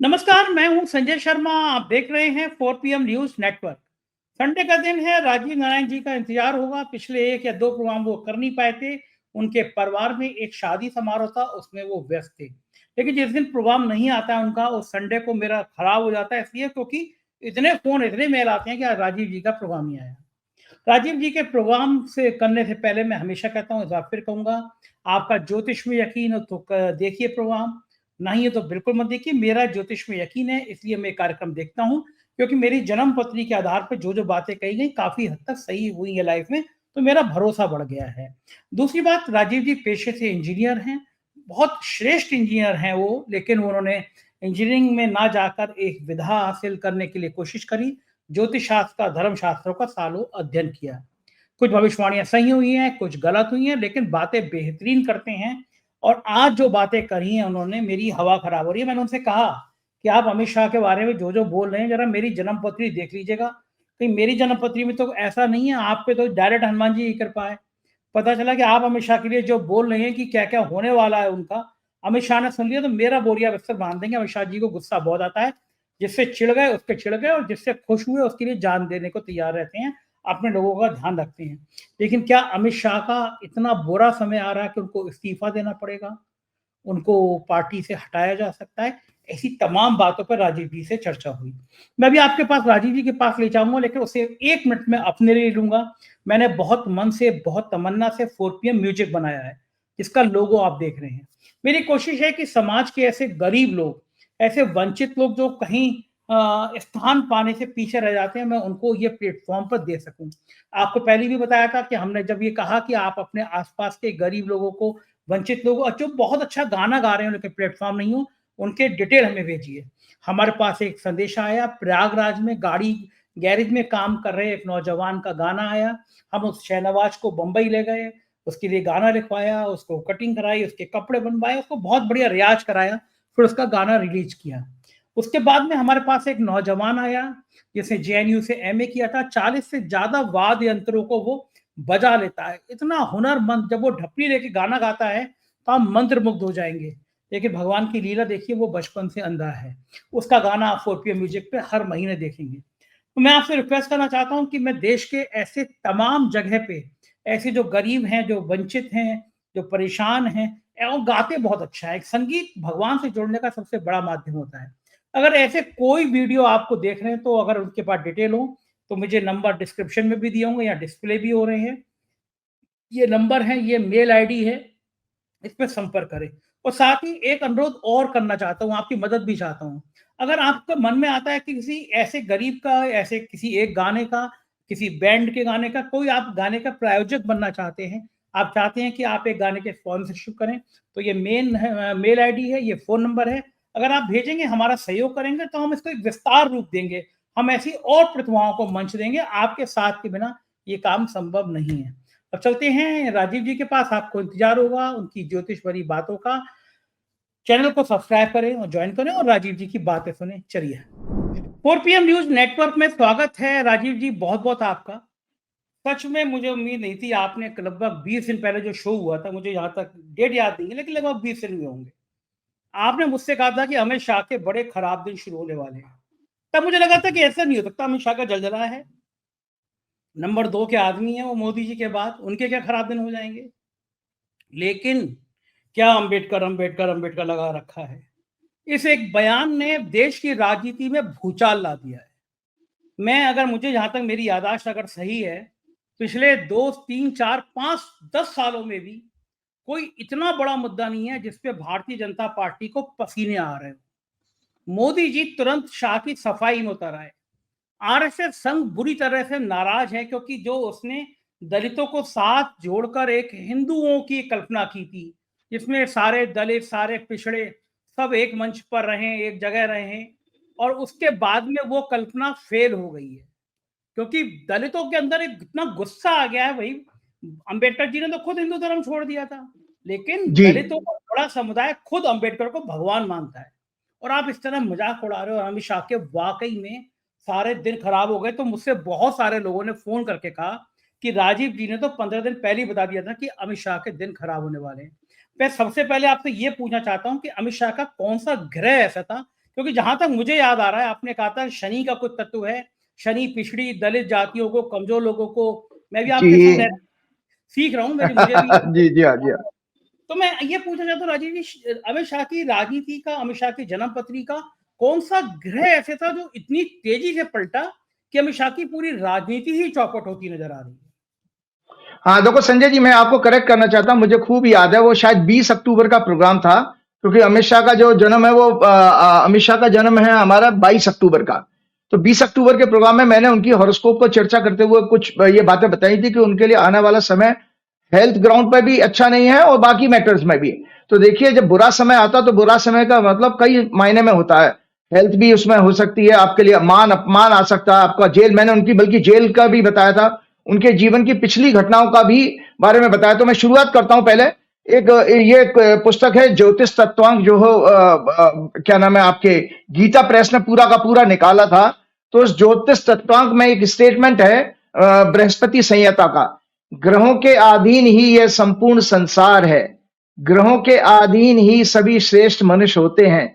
नमस्कार, मैं हूं संजय शर्मा। आप देख रहे हैं 4 पीएम न्यूज़ नेटवर्क। संडे का दिन है, राजीव नारायण जी का इंतजार होगा। पिछले 1 या 2 प्रोग्राम वो कर नहीं पाए थे। उनके परिवार में एक शादी समारोह था, उसमें वो व्यस्त थे। लेकिन जिस दिन प्रोग्राम नहीं आता है उनका, उस संडे को मेरा खराब हो जाता है, इसलिए क्योंकि इतने फ़ोन, इतने मेल आते हैं कि आज राजीव जी का प्रोग्राम नहीं आया। राजीव जी के प्रोग्राम से करने से पहले मैं हमेशा कहता हूँ, इस बार फिर कहूँगा, आपका ज्योतिष में यकीन हो तो देखिए प्रोग्राम, नहीं है तो बिल्कुल मत देखिए। मेरा ज्योतिष में यकीन है, इसलिए मैं कार्यक्रम देखता हूँ, क्योंकि मेरी जन्म पत्री के आधार पर जो बातें कही गई काफी हद तक सही हुई है लाइफ में, तो मेरा भरोसा बढ़ गया है। दूसरी बात, राजीव जी पेशे से इंजीनियर हैं, बहुत श्रेष्ठ इंजीनियर हैं वो, लेकिन उन्होंने इंजीनियरिंग में ना जाकर एक विधा हासिल करने के लिए कोशिश करी, ज्योतिष शास्त्र का, धर्म शास्त्रों का सालों अध्ययन किया। कुछ भविष्यवाणियां सही हुई हैं, कुछ गलत हुई हैं, लेकिन बातें बेहतरीन करते हैं। और आज जो बातें करी हैं उन्होंने, मेरी हवा खराब हो रही है। मैंने उनसे कहा कि आप अमित शाह के बारे में जो बोल रहे हैं, जरा मेरी जन्म पत्री देख लीजिएगा। कहीं मेरी जन्म पत्री में तो ऐसा नहीं है, आप पे तो डायरेक्ट हनुमान जी की कृपा है। पता चला कि आप अमित शाह के लिए जो बोल रहे हैं कि क्या क्या होने वाला है उनका, अमित शाह ने सुन लिया तो मेरा बोरिया बिस्तर बांध देंगे। अमित शाह जी को गुस्सा बहुत आता है। जिससे चिढ़ गए उसके चिढ़ गए, और जिससे खुश हुए उसके लिए जान देने को तैयार रहते हैं, अपने लोगों का ध्यान रखते हैं। लेकिन क्या अमित शाह का इतना बुरा समय आ रहा है कि उनको इस्तीफा देना पड़ेगा, उनको पार्टी से हटाया जा सकता है? ऐसी तमाम बातों पर राजीव जी से चर्चा हुई। मैं भी आपके पास राजीव जी के पास ले जाऊंगा, लेकिन उसे 1 मिनट में अपने लिए लूंगा। मैंने बहुत मन से, बहुत तमन्ना से 4 पीएम म्यूजिक बनाया है, जिसका लोगो आप देख रहे हैं। मेरी कोशिश है कि समाज के ऐसे गरीब लोग, ऐसे वंचित लोग जो कहीं स्थान पाने से पीछे रह जाते हैं, मैं उनको ये प्लेटफॉर्म पर दे सकूं। आपको पहले भी बताया था कि हमने जब ये कहा कि आप अपने आसपास के गरीब लोगों को, वंचित लोगों, और जो बहुत अच्छा गाना गा रहे हैं, उनके प्लेटफॉर्म नहीं हो, उनके डिटेल हमें भेजिए। हमारे पास एक संदेश आया, प्रयागराज में गाड़ी गैरेज में काम कर रहे एक नौजवान का गाना आया। हम उस शहनवाज को बंबई ले गए, उसके लिए गाना लिखवाया, उसको कटिंग कराई, उसके कपड़े बनवाए, उसको बहुत बढ़िया रियाज कराया, फिर उसका गाना रिलीज किया। उसके बाद में हमारे पास एक नौजवान आया, जिसने जेएनयू से एमए किया था। 40 से ज्यादा वाद्य यंत्रों को वो बजा लेता है, इतना हुनरमंद। जब वो ढप्पी लेके गाना गाता है तो आप मंत्रमुग्ध हो जाएंगे। लेकिन भगवान की लीला देखिए, वो बचपन से अंधा है। उसका गाना आप 4 पीएम म्यूजिक पे हर महीने देखेंगे। तो मैं आपसे रिक्वेस्ट करना चाहता हूं कि मैं देश के ऐसे तमाम जगह पे, ऐसे जो गरीब हैं, जो वंचित हैं, जो परेशान हैं, और गाते बहुत अच्छा है। संगीत भगवान से जुड़ने का सबसे बड़ा माध्यम होता है। अगर ऐसे कोई वीडियो आपको देख रहे हैं, तो अगर उनके पास डिटेल हो तो मुझे नंबर डिस्क्रिप्शन में भी दिए होंगे या डिस्प्ले भी हो रहे हैं, ये नंबर है, ये मेल आईडी है, इस पे संपर्क करें। और साथ ही एक अनुरोध और करना चाहता हूँ, आपकी मदद भी चाहता हूँ। अगर आपके मन में आता है कि किसी ऐसे गरीब का, ऐसे किसी एक गाने का, किसी बैंड के गाने का, कोई आप गाने का प्रायोजक बनना चाहते हैं, आप चाहते हैं कि आप एक गाने के स्पॉन्सरशिप करें, तो ये मेल आईडी है, ये फ़ोन नंबर है। अगर आप भेजेंगे, हमारा सहयोग करेंगे, तो हम इसको एक विस्तार रूप देंगे। हम ऐसी और प्रतिभाओं को मंच देंगे। आपके साथ के बिना ये काम संभव नहीं है। अब चलते हैं राजीव जी के पास, आपको इंतजार होगा उनकी ज्योतिष भरी बातों का। चैनल को सब्सक्राइब करें और ज्वाइन करें और राजीव जी की बातें सुने। चलिए, 4 पीएम न्यूज नेटवर्क में स्वागत है राजीव जी, बहुत बहुत आपका। सच में मुझे उम्मीद नहीं थी। आपने लगभग 20 दिन पहले जो शो हुआ था, मुझे यहाँ तक डेट याद नहीं है, लेकिन लगभग 20 दिन हुए होंगे, आपने मुझसे कहा था कि अमित शाह के बड़े खराब दिन शुरू होने वाले हैं। तब मुझे लगा था कि ऐसा नहीं हो सकता, अमित शाह का जलजला है, नंबर 2 के आदमी है वो मोदी जी के बाद, उनके क्या खराब दिन हो जाएंगे। लेकिन क्या अंबेडकर अंबेडकर अंबेडकर लगा रखा है। इस एक बयान ने देश की राजनीति में भूचाल ला दिया है। मैं, अगर मुझे, जहां तक मेरी याददाश्त अगर सही है, पिछले 2 3 4 5 10 सालों में भी कोई इतना बड़ा मुद्दा नहीं है जिसपे भारतीय जनता पार्टी को पसीने आ रहे हो। मोदी जी तुरंत शाह की सफाई में उतर आए। आरएसएस संघ बुरी तरह से नाराज है, क्योंकि जो उसने दलितों को साथ जोड़कर एक हिंदुओं की कल्पना की थी, जिसमें सारे दलित, सारे पिछड़े सब एक मंच पर रहे, एक जगह रहे, और उसके बाद में वो कल्पना फेल हो गई है। क्योंकि दलितों के अंदर एक इतना गुस्सा आ गया है। भाई, अंबेडकर जी ने तो खुद हिंदू धर्म छोड़ दिया था, लेकिन जी। दलितों का बड़ा समुदाय खुद अंबेडकर को भगवान मानता है। और आप इस तरह मजाक उड़ा रहे हो अमित शाह के, वाकई में सारे दिन खराब हो गए। तो मुझसे बहुत सारे लोगों ने फोन करके कहा कि राजीव जी ने तो 15 दिन पहले ही बता दिया था कि अमित शाह के दिन खराब होने वाले हैं। मैं सबसे पहले आपसे ये पूछना चाहता हूं कि अमित शाह का कौन सा ग्रह ऐसा था, क्योंकि जहां तक मुझे याद आ रहा है, आपने कहा था शनि का कुछ तत्व है, शनि पिछड़ी दलित जातियों को, कमजोर लोगों को, मैं भी आपके जी। संग सीख रहा हूँ, मेरी मुझे भी जी जी हाँ जी हाँ। तो मैं ये पूछना चाहता हूँ राजीव जी, अमित शाह की राजनीति का, अमित शाह की जन्म पत्री का कौन सा ग्रह ऐसे था जो इतनी तेजी से पलटा कि अमित शाह की पूरी राजनीति ही चौपट होती नजर आ रही है? हाँ देखो संजय जी, मैं आपको करेक्ट करना चाहता हूँ, मुझे खूब याद है, वो शायद 20 अक्टूबर का प्रोग्राम था, क्योंकि अमित शाह का जो जन्म है वो अमित शाह का जन्म है हमारा 22 अक्टूबर का। तो 20 अक्टूबर के प्रोग्राम में मैंने उनकी हॉरोस्कोप को चर्चा करते हुए कुछ ये बातें बताई थी कि उनके लिए आने वाला समय हेल्थ ग्राउंड पर भी अच्छा नहीं है और बाकी मैटर्स में भी। तो देखिए, जब बुरा समय आता तो बुरा समय का मतलब कई मायने में होता है, हेल्थ भी उसमें हो सकती है, आपके लिए मान अपमान आ सकता है, आपका जेल, मैंने उनकी बल्कि जेल का भी बताया था, उनके जीवन की पिछली घटनाओं का भी बारे में बताया। तो मैं शुरुआत करता हूं पहले, ये एक पुस्तक है ज्योतिष तत्वांक, जो हो क्या नाम है आपके, गीता प्रेस ने पूरा का पूरा निकाला था। तो उस ज्योतिष तत्वांक में एक स्टेटमेंट है बृहस्पति संहिता का, ग्रहों के अधीन ही यह संपूर्ण संसार है, ग्रहों के अधीन ही सभी श्रेष्ठ मनुष्य होते हैं,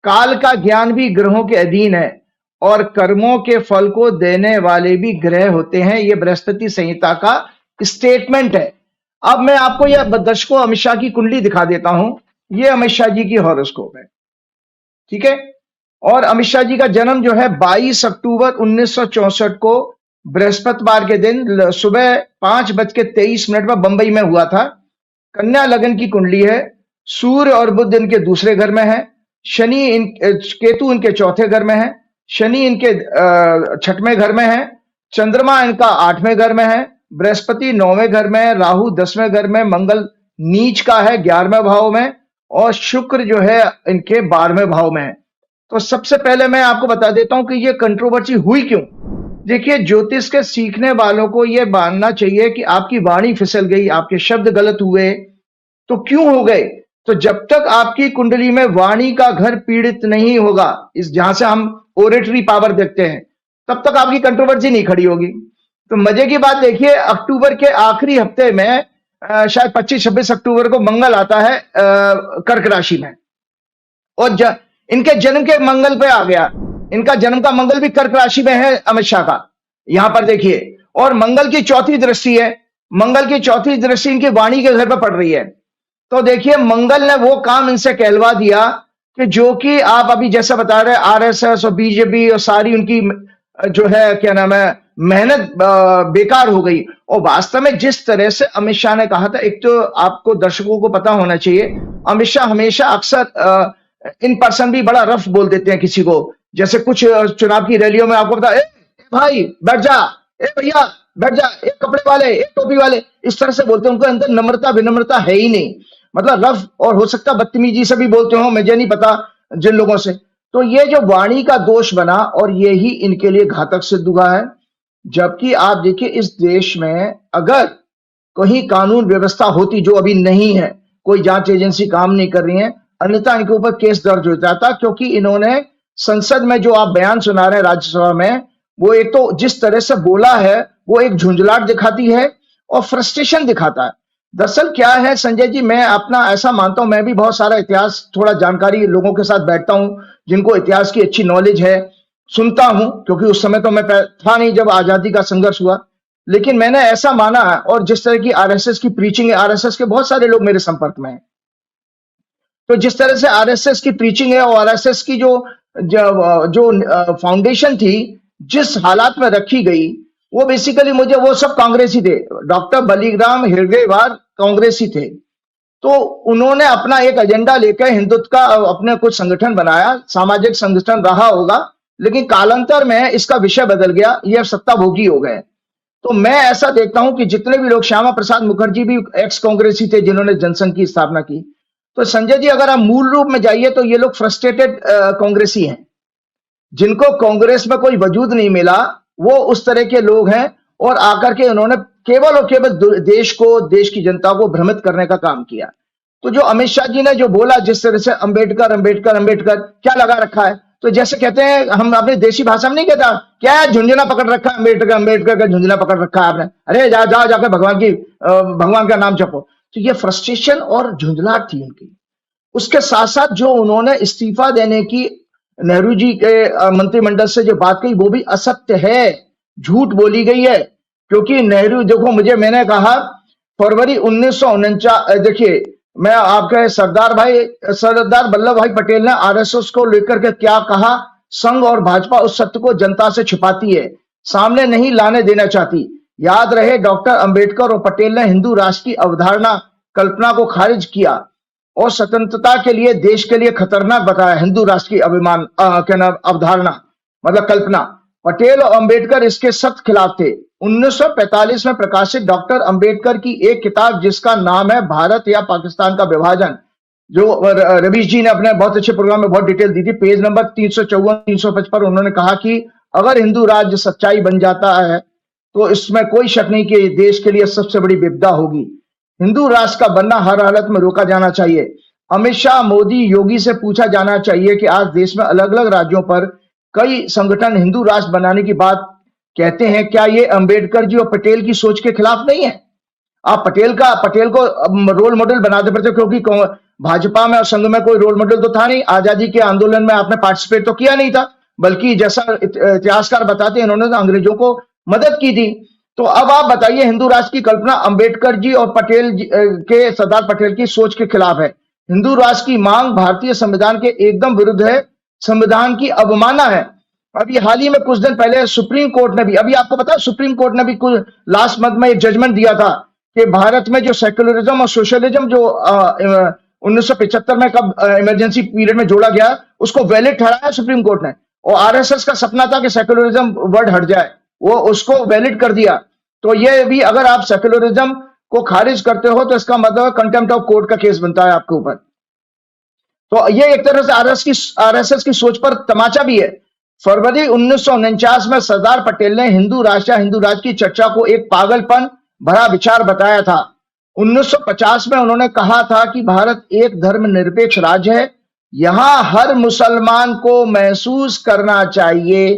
काल का ज्ञान भी ग्रहों के अधीन है और कर्मों के फल को देने वाले भी ग्रह होते हैं। यह बृहस्पति संहिता का स्टेटमेंट है। अब मैं आपको यह दर्शकों अमित शाह की कुंडली दिखा देता हूं। यह अमित शाह जी की हॉरोस्कोप है, ठीक है। और अमित शाह जी का जन्म जो है 22 अक्टूबर 1964 को बृहस्पतिवार के दिन सुबह 5:23 पर बंबई में हुआ था। कन्या लगन की कुंडली है, सूर्य और बुध इनके दूसरे घर में है, शनि केतु इनके चौथे घर में है, शनि इनके छठवें घर में है, चंद्रमा इनका 8वें घर में है, बृहस्पति 9वें घर में है, राहु 10वें घर में, मंगल नीच का है 11वें भाव में, और शुक्र जो है इनके 12वें भाव में है। तो सबसे पहले मैं आपको बता देता हूं कि ये कंट्रोवर्सी हुई क्यों। देखिए, ज्योतिष के सीखने वालों को यह मानना चाहिए कि आपकी वाणी फिसल गई, आपके शब्द गलत हुए, तो क्यों हो गए? तो जब तक आपकी कुंडली में वाणी का घर पीड़ित नहीं होगा, इस जहां से हम ओरेटरी पावर देखते हैं, तब तक आपकी कंट्रोवर्सी नहीं खड़ी होगी। तो मजे की बात देखिए, अक्टूबर के आखिरी हफ्ते में शायद 25-26 अक्टूबर को मंगल आता है कर्क राशि में, और इनके जन्म के मंगल पे आ गया, इनका जन्म का मंगल भी कर्क राशि में है अमित शाह का, यहां पर देखिए। और मंगल की चौथी दृष्टि है, मंगल की चौथी दृष्टि इनकी वाणी के घर पर पड़ रही है। तो देखिए, मंगल ने वो काम इनसे कहलवा दिया कि जो कि आप अभी जैसा बता रहे, आरएसएस और बीजेपी और सारी उनकी जो है क्या नाम है मेहनत बेकार हो गई। और वास्तव में जिस तरह से अमित शाह ने कहा था, एक तो आपको दर्शकों को पता होना चाहिए, अमित शाह हमेशा अक्सर इन पर्सन भी बड़ा रफ बोल देते हैं किसी को, जैसे कुछ चुनाव की रैलियों में आपको पता, ए भाई बैठ जा, ए भैया बैठ जा, एक कपड़े वाले, एक टोपी वाले, इस तरह से बोलते हैं। उनके अंदर नम्रता विनम्रता है ही नहीं, मतलब रफ, और हो सकता बदतमीजी से भी बोलते हो, मुझे नहीं पता जिन लोगों से। तो ये जो वाणी का दोष बना, और ये ही इनके लिए घातक सिद्ध हुआ है। जबकि आप देखिए, इस देश में अगर कहीं कानून व्यवस्था होती, जो अभी नहीं है, कोई जांच एजेंसी काम नहीं कर रही है, अन्यथा इनके ऊपर केस दर्ज हो जाता, क्योंकि इन्होंने संसद में जो आप बयान सुना रहे हैं राज्यसभा में, वो एक तो जिस तरह से बोला है वो एक झुंझलाहट दिखाती है और फ्रस्ट्रेशन दिखाता है। दरअसल क्या है संजय जी, मैं अपना ऐसा मानता हूं, मैं भी बहुत सारा इतिहास थोड़ा जानकारी लोगों के साथ बैठता हूं जिनको इतिहास की अच्छी नॉलेज है, सुनता हूं, क्योंकि उस समय तो मैं था नहीं जब आजादी का संघर्ष हुआ, लेकिन मैंने ऐसा माना है। और जिस तरह की आरएसएस की प्रीचिंग है, आरएसएस के बहुत सारे लोग मेरे संपर्क में हैं, तो जिस तरह से आरएसएस की प्रीचिंग है और आरएसएस की जो फाउंडेशन थी, जिस हालात में रखी गई, वो बेसिकली मुझे, वो सब कांग्रेसी थे, डॉक्टर बलीराम हिरगेवार कांग्रेसी थे। तो उन्होंने अपना एक एजेंडा लेकर हिंदुत्व का अपने कुछ संगठन बनाया, सामाजिक संगठन रहा होगा, लेकिन कालांतर में इसका विषय बदल गया, ये सत्ता भोगी हो गए। तो मैं ऐसा देखता हूं कि जितने भी लोग, श्यामा प्रसाद मुखर्जी भी एक्स कांग्रेसी थे जिन्होंने जनसंघ की स्थापना की। तो संजय जी, अगर आप मूल रूप में जाइए तो ये लोग फ्रस्ट्रेटेड कांग्रेसी हैं, जिनको कांग्रेस में कोई वजूद नहीं मिला, वो उस तरह के लोग हैं। और आकर के उन्होंने केवल और केवल देश को, देश की जनता को भ्रमित करने का काम किया। तो जो अमित शाह जी ने जो बोला, जिस तरह से अंबेडकर अंबेडकर अंबेडकर क्या लगा रखा है, तो जैसे कहते हैं, हम अपने देशी भाषा में नहीं कहता क्या है, झुंझुना पकड़ रखा है, अंबेडकर अंबेडकर का झुंझुना पकड़ रखा है आपने, अरे जाओ जाकर भगवान का नाम जपो। तो ये फ्रस्ट्रेशन और झुंझलाहट थी उनकी। उसके साथ साथ जो उन्होंने इस्तीफा देने की नेहरू जी के मंत्रिमंडल से जो बात कही वो भी असत्य है, झूठ बोली गई है। क्योंकि नेहरू, देखो मैंने कहा फरवरी 1949, देखिए मैं आपके सरदार वल्लभ भाई पटेल ने आरएसएस को लेकर के क्या कहा, संघ और भाजपा उस सत्य को जनता से छिपाती है, सामने नहीं लाने देना चाहती। याद रहे डॉक्टर अंबेडकर और पटेल ने हिंदू राष्ट्र की अवधारणा कल्पना को खारिज किया और स्वतंत्रता के लिए देश के लिए खतरनाक बताया हिंदू राष्ट्र की अवधारणा, मतलब कल्पना। पटेल और अंबेडकर इसके सख्त खिलाफ थे। 1945 में प्रकाशित डॉक्टर अंबेडकर की एक किताब जिसका नाम है भारत या पाकिस्तान का विभाजन, जो रवीश जी ने अपने बहुत अच्छे प्रोग्राम में बहुत डिटेल दी थी, पेज नंबर 354-355, उन्होंने कहा कि अगर हिंदू राज्य सच्चाई बन जाता है तो इसमें कोई शक नहीं कि देश के लिए सबसे बड़ी विपदा होगी। हिंदू राष्ट्र का बनना हर हालत में रोका जाना चाहिए। अमित शाह, मोदी, योगी से पूछा जाना चाहिए कि आज देश में अलग अलग राज्यों पर कई संगठन हिंदू राष्ट्र बनाने की बात कहते हैं, क्या ये अंबेडकर जी और पटेल की सोच के खिलाफ नहीं है? आप पटेल को रोल मॉडल बनाते पड़ते, क्योंकि भाजपा में और संघ में कोई रोल मॉडल तो था नहीं। आजादी के आंदोलन में आपने पार्टिसिपेट तो किया नहीं था, बल्कि जैसा इतिहासकार बताते हैं इन्होंने तो अंग्रेजों को मदद की थी। तो अब आप बताइए, हिंदू राष्ट्र की कल्पना अंबेडकर जी और सरदार पटेल की सोच के खिलाफ है। हिंदू राष्ट्र की मांग भारतीय संविधान के एकदम विरुद्ध है, संविधान की अवमानना है। अभी हाल ही में कुछ दिन पहले सुप्रीम कोर्ट ने भी, अभी आपको पता है सुप्रीम कोर्ट ने भी कुछ लास्ट मंथ में एक जजमेंट दिया था कि भारत में जो सेक्युलरिज्म और सोशलिज्म जो 1975 में कब इमरजेंसी पीरियड में जोड़ा गया, उसको वैलिड ठहराया सुप्रीम कोर्ट ने। और आरएसएस का सपना था कि सेक्युलरिज्म वर्ड हट जाए, वो उसको वैलिड कर दिया। तो ये भी, अगर आप सेक्युलरिज्म को खारिज करते हो तो इसका मतलब कंटेम्प्ट ऑफ कोर्ट का केस बनता है आपके ऊपर। तो ये एक तरह से आरएसएस की सोच पर तमाचा भी है। फरवरी 1949 में सरदार पटेल ने हिंदू राष्ट्र की चर्चा को एक पागलपन भरा विचार बताया था। 1950 में उन्होंने कहा था कि भारत एक धर्मनिरपेक्ष राज्य है, यहां हर मुसलमान को महसूस करना चाहिए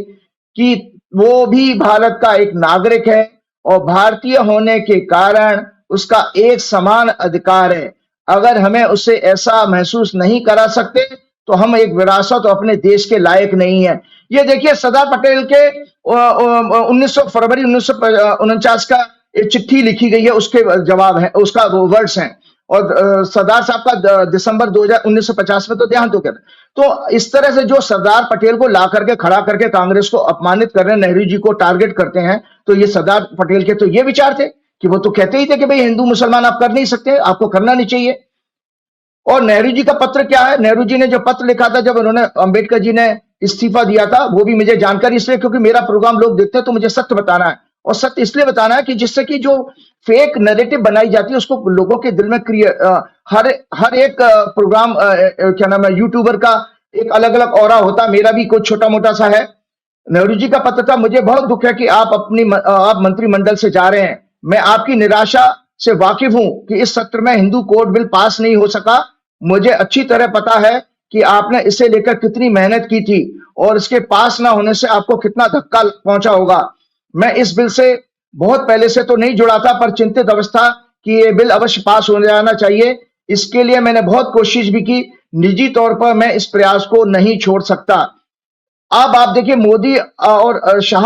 कि वो भी भारत का एक नागरिक है और भारतीय होने के कारण उसका एक समान अधिकार है। अगर हमें उसे ऐसा महसूस नहीं करा सकते तो हम एक विरासत और अपने देश के लायक नहीं है। ये देखिए सरदार पटेल के फरवरी 1949 का एक चिट्ठी लिखी गई है, उसके जवाब है, उसका वर्ड्स हैं। और सरदार साहब का दिसंबर 1950 में तो देहांत हो गया। तो इस तरह से जो सरदार पटेल को ला करके खड़ा करके कांग्रेस को अपमानित कर रहे हैं, नेहरू जी को टारगेट करते हैं, तो ये सरदार पटेल के तो ये विचार थे कि वो तो कहते ही थे कि भाई हिंदू मुसलमान आप कर नहीं सकते, आपको करना नहीं चाहिए। और नेहरू जी का पत्र क्या है, नेहरू जी ने जो पत्र लिखा था जब उन्होंने अंबेडकर जी ने इस्तीफा दिया था, वो भी मुझे जानकारी इसलिए क्योंकि मेरा प्रोग्राम लोग देखते हैं तो मुझे सत्य बताना है। और सत्य इसलिए बताना है कि जिससे कि जो फेक नैरेटिव बनाई जाती है उसको लोगों के दिल में हर एक प्रोग्राम क्या नाम है यूट्यूबर का एक अलग अलग ऑरा होता है, मेरा भी कुछ छोटा मोटा सा है। नेहरू जी का पत्र था, मुझे बहुत दुख है कि आप मंत्रिमंडल से जा रहे हैं। मैं आपकी निराशा से वाकिफ हूं कि इस सत्र में हिंदू कोड बिल पास नहीं हो सका। मुझे अच्छी तरह पता है कि आपने इसे लेकर कितनी मेहनत की थी और इसके पास ना होने से आपको कितना धक्का पहुंचा होगा। मैं इस बिल से बहुत पहले से तो नहीं जुड़ा था, पर चिंतित अवस्था कि ये बिल अवश्य पास हो जाना चाहिए। इसके लिए मैंने बहुत कोशिश भी की, निजी तौर पर मैं इस प्रयास को नहीं छोड़ सकता। अब आप देखिए मोदी और शाह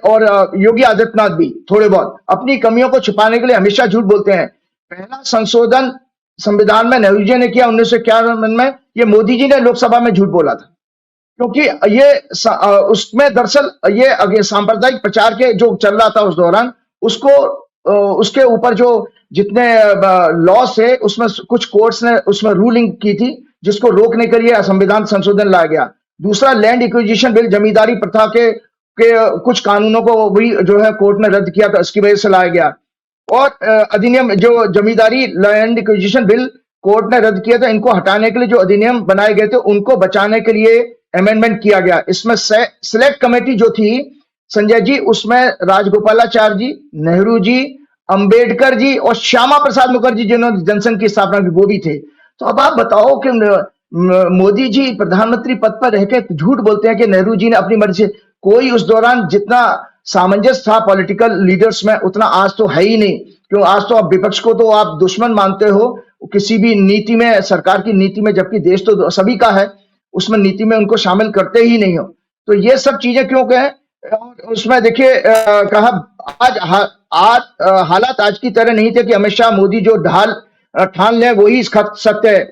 और योगी आदित्यनाथ भी थोड़े बहुत अपनी कमियों को छुपाने के लिए हमेशा झूठ बोलते हैं। पहला संशोधन संविधान में नेहरू जी ने किया 1991 में, ये मोदी जी ने लोकसभा में झूठ बोला था, क्योंकि ये उसमें दरअसल ये सांप्रदायिक प्रचार के जो चल रहा था उस दौरान, उसके ऊपर जो जितने लॉस थे उसमें कुछ कोर्ट्स ने उसमें रूलिंग की थी जिसको रोकने के लिए संविधान संशोधन लाया गया। दूसरा, लैंड एक्विजिशन बिल, जमींदारी प्रथा के कुछ कानूनों को भी जो है कोर्ट ने रद्द किया था, इसकी वजह से लाया गया। और अधिनियम जो जमींदारी लैंड एक्विजिशन बिल कोर्ट ने रद्द किया था, इनको हटाने के लिए जो अधिनियम बनाए गए थे उनको बचाने के लिए अमेंडमेंट किया गया। इसमें सिलेक्ट कमेटी जो थी संजय जी, उसमें राजगोपालाचारी जी, नेहरू जी, अंबेडकर जी और श्यामा प्रसाद मुखर्जी जिन्होंने जनसंघ की स्थापना की वो भी थे। तो अब आप बताओ कि मोदी जी प्रधानमंत्री पद पर रहकर झूठ बोलते हैं कि नेहरू जी ने अपनी मर्जी से, कोई उस दौरान जितना सामंजस्य था पॉलिटिकल लीडर्स में उतना आज तो है ही नहीं। क्यों, आज तो आप विपक्ष को तो आप दुश्मन मानते हो किसी भी नीति में, सरकार की नीति में, जबकि देश तो सभी का है। उसमें नीति में उनको शामिल करते ही नहीं हो। तो ये सब चीजें क्यों कहें, और उसमें देखिए कहा हालात आज की तरह नहीं थे कि अमित शाह मोदी जो ढाल ठान लें वही सत्य है।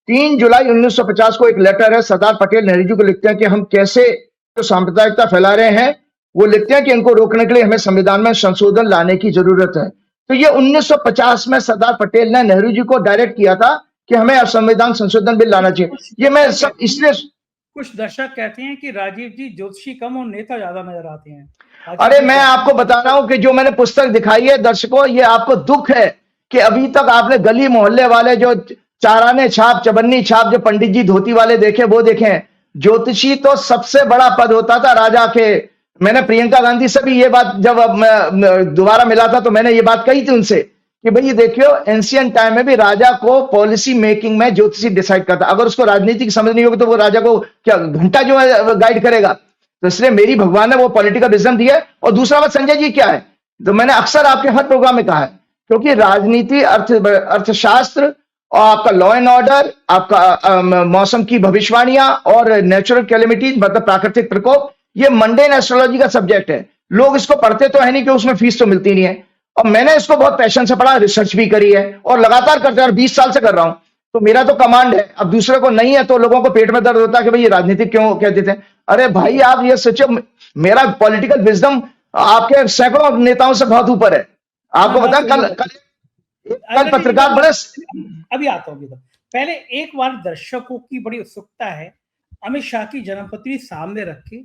3 जुलाई 1950 को एक लेटर है, सरदार पटेल नेहरू जी को लिखते हैं कि हम कैसे जो सांप्रदायिकता फैला रहे हैं, वो लिखते हैं कि इनको रोकने के लिए हमें संविधान में संशोधन लाने की जरूरत है। तो ये 1950 में सरदार पटेल ने नेहरू जी को डायरेक्ट किया था कि हमें अब संविधान संशोधन बिल लाना चाहिए। ये मैं सब इसलिए, कुछ दर्शक कहते हैं कि राजीव जी ज्योतिषी कम और नेता ज्यादा नजर आते हैं। अरे मैं आपको बता रहा हूं कि जो मैंने पुस्तक दिखाई है दर्शकों, ये आपको दुख है कि अभी तक आपने गली मोहल्ले वाले जो चाराने छाप, चबन्नी छाप, जो पंडित जी धोती वाले देखे वो देखे हैं। ज्योतिषी तो सबसे बड़ा पद होता था राजा के। मैंने प्रियंका गांधी से भी ये बात, जब दोबारा मिला था तो मैंने ये बात कही थी उनसे कि भाई ये देखियो, एंशियंट टाइम में भी राजा को पॉलिसी मेकिंग में ज्योतिषी डिसाइड करता। अगर उसको राजनीति की समझ नहीं होगी तो वो राजा को क्या घंटा जो है गाइड करेगा। तो इसलिए मेरी भगवान ने वो पॉलिटिकल विजडम दी है। और दूसरा बात संजय जी क्या है, तो मैंने अक्सर आपके हर प्रोग्राम में कहा है, क्योंकि राजनीति, अर्थशास्त्र और आपका लॉ एंड ऑर्डर, आपका मौसम की भविष्यवाणियां और नेचुरल कैलेमिटीज मतलब प्राकृतिक प्रकोप, ये मंडेन एस्ट्रोलॉजी का सब्जेक्ट है। लोग इसको पढ़ते तो है नहीं कि उसमें फीस तो मिलती नहीं है। और मैंने इसको बहुत पैशन से पढ़ा, रिसर्च भी करी है और लगातार करते हैं, और 20 साल से कर रहा हूं। तो मेरा तो कमांड है। अब दूसरे को नहीं है तो लोगों को पेट में दर्द होता है कि भाई ये राजनीति क्यों कहते थे। अरे भाई आप ये सोचो, मेरा पॉलिटिकल विजडम आपके सैकड़ों नेताओं से बहुत ऊपर है। आपको पता है कल पत्रकार बड़े, अभी आता हूँ। तो पहले एक बार दर्शकों की बड़ी उत्सुकता है अमित शाह की जन्मपत्री सामने रख के,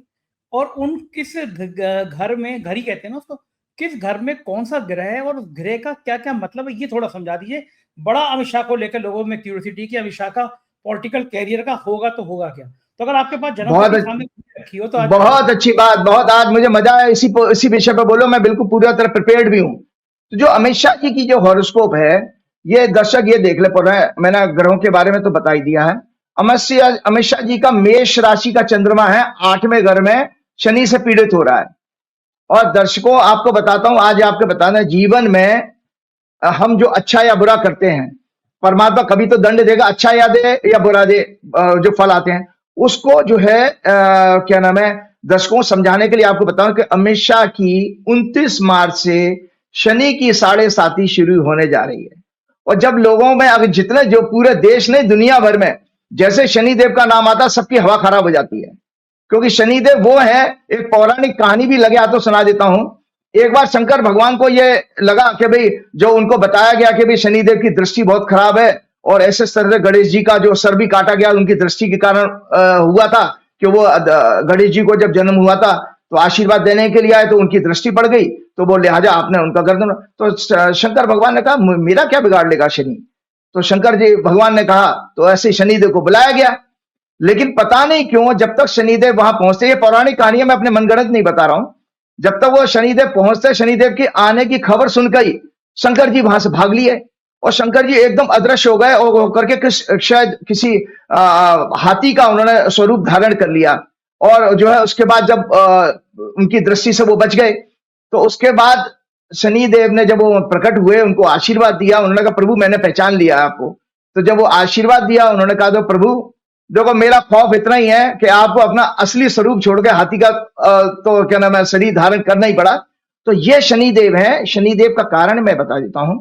और उन किस घर में, घर ही कहते हैं ना उसको, किस घर में कौन सा ग्रह है और ग्रह का क्या क्या मतलब है, ये थोड़ा समझा दीजिए। बड़ा अमित शाह को लेकर लोगों में क्यूरियोसिटी कि अमित शाह का पॉलिटिकल कैरियर का होगा तो होगा क्या। तो अगर आपके पास जन्मपत्री सामने रखी हो तो बहुत अच्छी बात, बहुत आज मुझे मजा आया इसी विषय पर बोलो। मैं बिल्कुल पूरी तरह प्रिपेयर्ड भी हूं। तो जो अमित शाह जी की जो हॉरोस्कोप है, ये दर्शक ये देख ले पड़ रहे हैं। मैंने ग्रहों के बारे में तो बता ही दिया है। अमित शाह जी का मेष राशि का चंद्रमा है 8वें घर में, शनि से पीड़ित हो रहा है। और दर्शकों आपको बताता हूं, आज आपके बताना, जीवन में हम जो अच्छा या बुरा करते हैं, परमात्मा कभी तो दंड देगा, अच्छा या दे या बुरा दे, जो फल आते हैं उसको जो है क्या नाम है, दर्शकों समझाने के लिए आपको बताऊं कि अमित शाह की 29 मार्च से शनि की 7.5 शुरू होने जा रही है। और जब लोगों में, अगर जितने, जो पूरे देश ने, दुनिया भर में जैसे शनिदेव का नाम आता सबकी हवा खराब हो जाती है, क्योंकि शनिदेव वो है। एक पौराणिक कहानी भी लगे हाथों सुना देता हूं। एक बार शंकर भगवान को ये लगा कि भाई, जो उनको बताया गया कि भाई शनिदेव की दृष्टि बहुत खराब है, और ऐसे तरह से गणेश जी का जो सर भी काटा गया उनकी दृष्टि के कारण हुआ था कि वो गणेश जी को जब जन्म हुआ था तो आशीर्वाद देने के लिए आए तो उनकी दृष्टि पड़ गई, तो वो लिहाजा आपने उनका गर्दन। तो शंकर भगवान ने कहा मेरा क्या बिगाड़ लेगा शनि। तो शंकर जी भगवान ने कहा, तो ऐसे शनिदेव को बुलाया गया। लेकिन पता नहीं क्यों जब तक शनिदेव वहां पहुंचते, ये पौराणिक कहानी है, मैं अपने मनगढ़ंत नहीं बता रहा हूं, जब तक वो शनिदेव पहुंचते, शनिदेव की आने की खबर सुनकर ही शंकर जी वहां से भाग लिए, और शंकर जी एकदम अदृश्य हो गए, और करके शायद किसी हाथी का उन्होंने स्वरूप धारण कर लिया। और जो है उसके बाद जब उनकी दृष्टि से वो बच गए, तो उसके बाद शनिदेव ने जब वो प्रकट हुए, उनको आशीर्वाद दिया। उन्होंने कहा प्रभु मैंने पहचान लिया आपको। तो जब वो आशीर्वाद दिया, उन्होंने कहा तो प्रभु देखो मेरा खौफ इतना ही है कि आपको अपना असली स्वरूप छोड़ के हाथी का तो क्या नाम है शरीर धारण करना ही पड़ा। तो ये शनिदेव है। शनिदेव का कारण मैं बता देता हूं।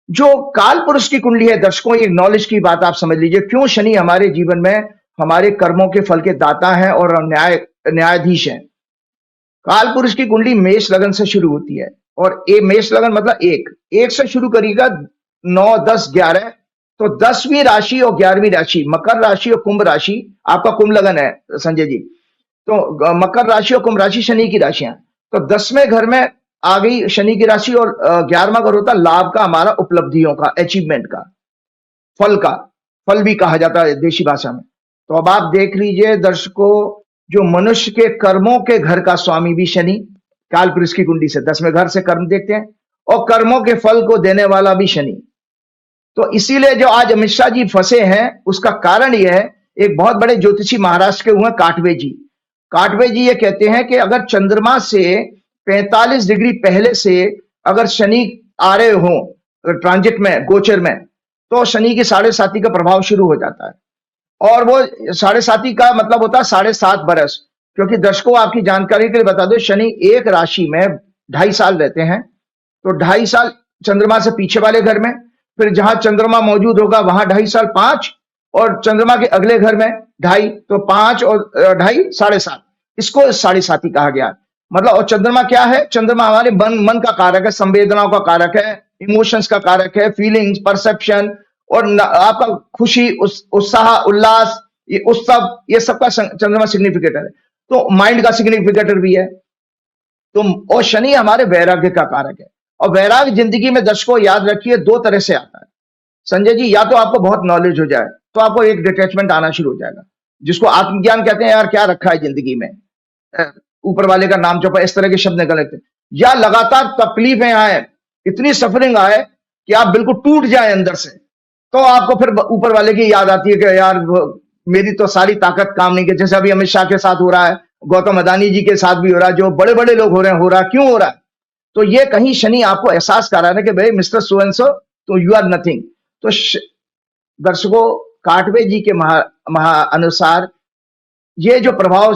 जो काल पुरुष की कुंडली है दर्शकों, ये नॉलेज की बात आप समझ लीजिए, क्यों शनि हमारे जीवन में हमारे कर्मों के फल के दाता है और न्यायाधीश है। काल पुरुष की कुंडली मेष लगन से शुरू होती है, और मेष लगन मतलब एक से शुरू करिएगा 9, 10, 11, तो 10वीं राशि और 11वीं राशि, मकर राशि और कुंभ राशि, आपका कुंभ लगन है संजय जी, तो मकर राशि और कुंभ राशि शनि की राशियां। तो 10वें घर में आ गई शनि की राशि, और 11वां घर होता लाभ का, हमारा उपलब्धियों का, अचीवमेंट का, फल का, फल भी कहा जाता है देशी भाषा में। तो अब आप देख लीजिए दर्शकों, जो मनुष्य के कर्मों के घर का स्वामी भी शनि, काल पुरुष की कुंडली से 10वें घर से कर्म देखते हैं, और कर्मों के फल को देने वाला भी शनि। तो इसीलिए जो आज अमित शाह जी फंसे हैं, उसका कारण यह है, एक बहुत बड़े ज्योतिषी महाराष्ट्र के हुए काटवे जी। काटवे जी ये कहते हैं कि अगर चंद्रमा से 45 डिग्री पहले से अगर शनि आ रहे हो ट्रांजिट में, गोचर में, तो शनि की 7.5 का प्रभाव शुरू हो जाता है। और वो 7.5 का मतलब होता है 7.5 बरस, क्योंकि दर्शकों आपकी जानकारी के लिए बता दो, शनि एक राशि में 2.5 साल रहते हैं। तो 2.5 साल चंद्रमा से पीछे वाले घर में, फिर जहां चंद्रमा मौजूद होगा वहां 2.5 साल 5, और चंद्रमा के अगले घर में 2.5, तो 5 और 2.5 7.5, इसको 7.5 कहा गया। मतलब, और चंद्रमा क्या है? चंद्रमा हमारे मन का कारक है, संवेदनाओं का कारक है, इमोशंस का कारक है, फीलिंग्स, परसेप्शन, और आपका खुशी, उत्साह, उल्लास, ये उत्सव, ये सबका चंद्रमा सिग्निफिकेटर है। तो माइंड का सिग्निफिकेटर भी है। तो और शनि हमारे वैराग्य का कारक है, और वैराग्य जिंदगी में दर्शकों याद रखिए 2 तरह से आता है संजय जी। या तो आपको बहुत नॉलेज हो जाए तो आपको एक डिटैचमेंट आना शुरू हो जाएगा, जिसको आत्मज्ञान कहते हैं, यार क्या रखा है जिंदगी में, ऊपर वाले का नाम जपा, इस तरह के शब्द निकल लेते हैं। या लगातार तकलीफें आए, इतनी सफरिंग आए कि आप बिल्कुल टूट जाए अंदर से, तो आपको फिर ऊपर वाले की याद आती है कि यार मेरी तो सारी ताकत काम नहीं की। जैसे अभी अमित शाह के साथ हो रहा है, गौतम अदानी जी के साथ भी हो रहा है, जो बड़े बड़े लोग हो रहे हैं, हो रहा है, क्यों हो रहा है? तो ये कहीं शनि आपको एहसास करा रहा है कि भाई मिस्टर सो एंड सो, तो यू आर नथिंग। तो दर्शकों, काटवे जी के महा अनुसार ये जो प्रभाव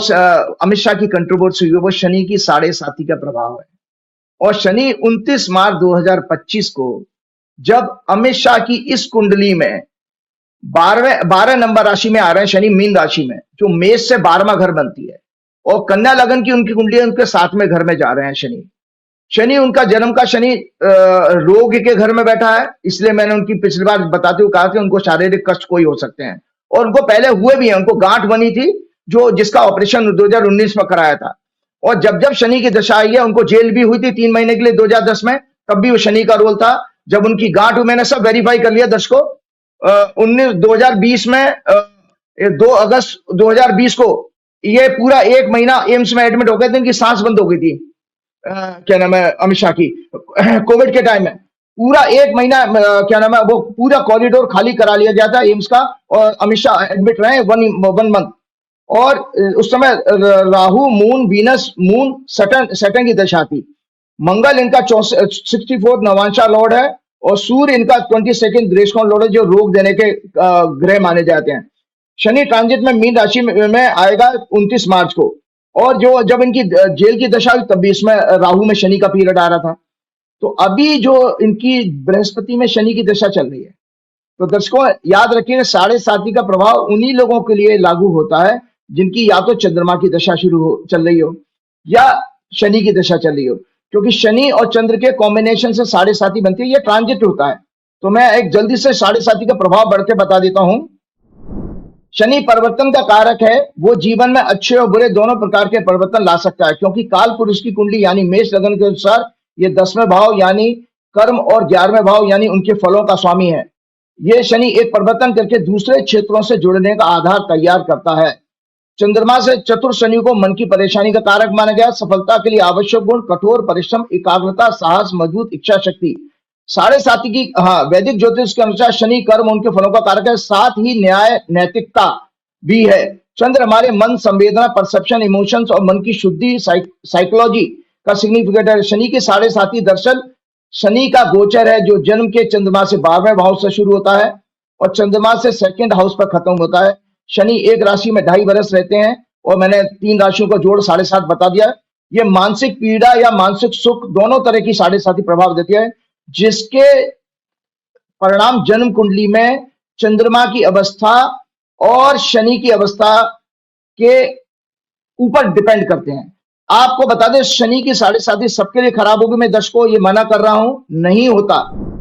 अमित शाह की कंट्रोवर्सी हुई, वो शनि की 7.5 का प्रभाव है। और शनि 29 मार्च 2025 को, जब अमित शाह की इस कुंडली में 12 नंबर राशि में आ रहे हैं, शनि मीन राशि में, जो मेष से 12वां घर बनती है, और कन्या लगन की उनकी कुंडली है, उनके 7वें घर में जा रहे हैं शनि। शनि, उनका जन्म का शनि रोग के घर में बैठा है, इसलिए मैंने उनकी पिछली बार बताते हुए कहा कि उनको शारीरिक कष्ट कोई हो सकते हैं, और उनको पहले हुए भी हैं। उनको गांठ बनी थी, जो जिसका ऑपरेशन 2019 में कराया था। और जब जब शनि की दशा आई है, उनको जेल भी हुई थी 3 महीने के लिए 2010 में, तब भी वो शनि का रोल था। जब उनकी गांठ हुई, मैंने सब वेरीफाई कर लिया दर्शकों, 2020 में 2 अगस्त 2020 को ये पूरा 1 महीना एम्स में एडमिट हो गए थे, इनकी सांस बंद हो गई थी, क्या नाम है, अमित शाह की, कोविड के टाइम में पूरा 1 महीना क्या नाम है, वो पूरा कॉरिडोर खाली करा लिया गया था एम्स का, और अमित शाह एडमिट रहे 1 मंथ। और उस समय Rahu, moon, Venus, moon, Saturn की दशा थी। मंगल इनका 64 नवांशा लॉर्ड है, और सूर्य इनका 22 ग्रेसकोण लॉर्ड है, जो रोग देने के ग्रह माने जाते हैं। शनि ट्रांजिट में मीन राशि में आएगा 29 मार्च को, और जो जब इनकी जेल की दशा हुई, तब भी इसमें राहु में शनि का पीरियड आ रहा था। तो अभी जो इनकी बृहस्पति में शनि की दशा चल रही है, तो दर्शकों याद रखिए 7.5 का प्रभाव उन्हीं लोगों के लिए लागू होता है जिनकी या तो चंद्रमा की दशा चल रही हो, या शनि की दशा चल रही हो, क्योंकि शनि और चंद्र के कॉम्बिनेशन से 7.5 बनती है, ये ट्रांजिट होता है। तो मैं एक जल्दी से 7.5 का प्रभाव बढ़ के बता देता हूं। शनि परिवर्तन का कारक है, वो जीवन में अच्छे और बुरे दोनों प्रकार के परिवर्तन ला सकता है, क्योंकि काल पुरुष की कुंडली यानी मेष लगन के अनुसार ये 10वें भाव यानी कर्म, और 11वें भाव यानी उनके फलों का स्वामी है। ये शनि एक परिवर्तन करके दूसरे क्षेत्रों से जुड़ने का आधार तैयार करता है। चंद्रमा से चतुर शनि को मन की परेशानी का कारक माना गया। सफलता के लिए आवश्यक गुण कठोर परिश्रम, एकाग्रता, साहस, मजबूत इच्छा शक्ति। 7.5 की वैदिक ज्योतिष के अनुसार शनि कर्म उनके फलों का कारक है, साथ ही न्याय, नैतिकता भी है। चंद्र हमारे मन, संवेदना, परसेप्शन, इमोशंस और मन की शुद्धि, साइकोलॉजी का सिग्निफिकेटर है। शनि की 7.5 दरअसल शनि का गोचर है, जो जन्म के चंद्रमा से 12वें भाव से शुरू होता है और चंद्रमा से 2nd हाउस पर खत्म होता है। शनि एक राशि में 2.5 वर्ष रहते हैं, और मैंने 3 राशियों का जोड़ 7.5 बता दिया। ये मानसिक पीड़ा या मानसिक सुख दोनों तरह की 7.5 प्रभाव देती है, जिसके परिणाम जन्म कुंडली में चंद्रमा की अवस्था और शनि की अवस्था के ऊपर डिपेंड करते हैं। आपको बता दें, शनि की 7.5 सबके लिए खराब होगी। मैं दर्शकों ये मना कर रहा हूं, नहीं होता।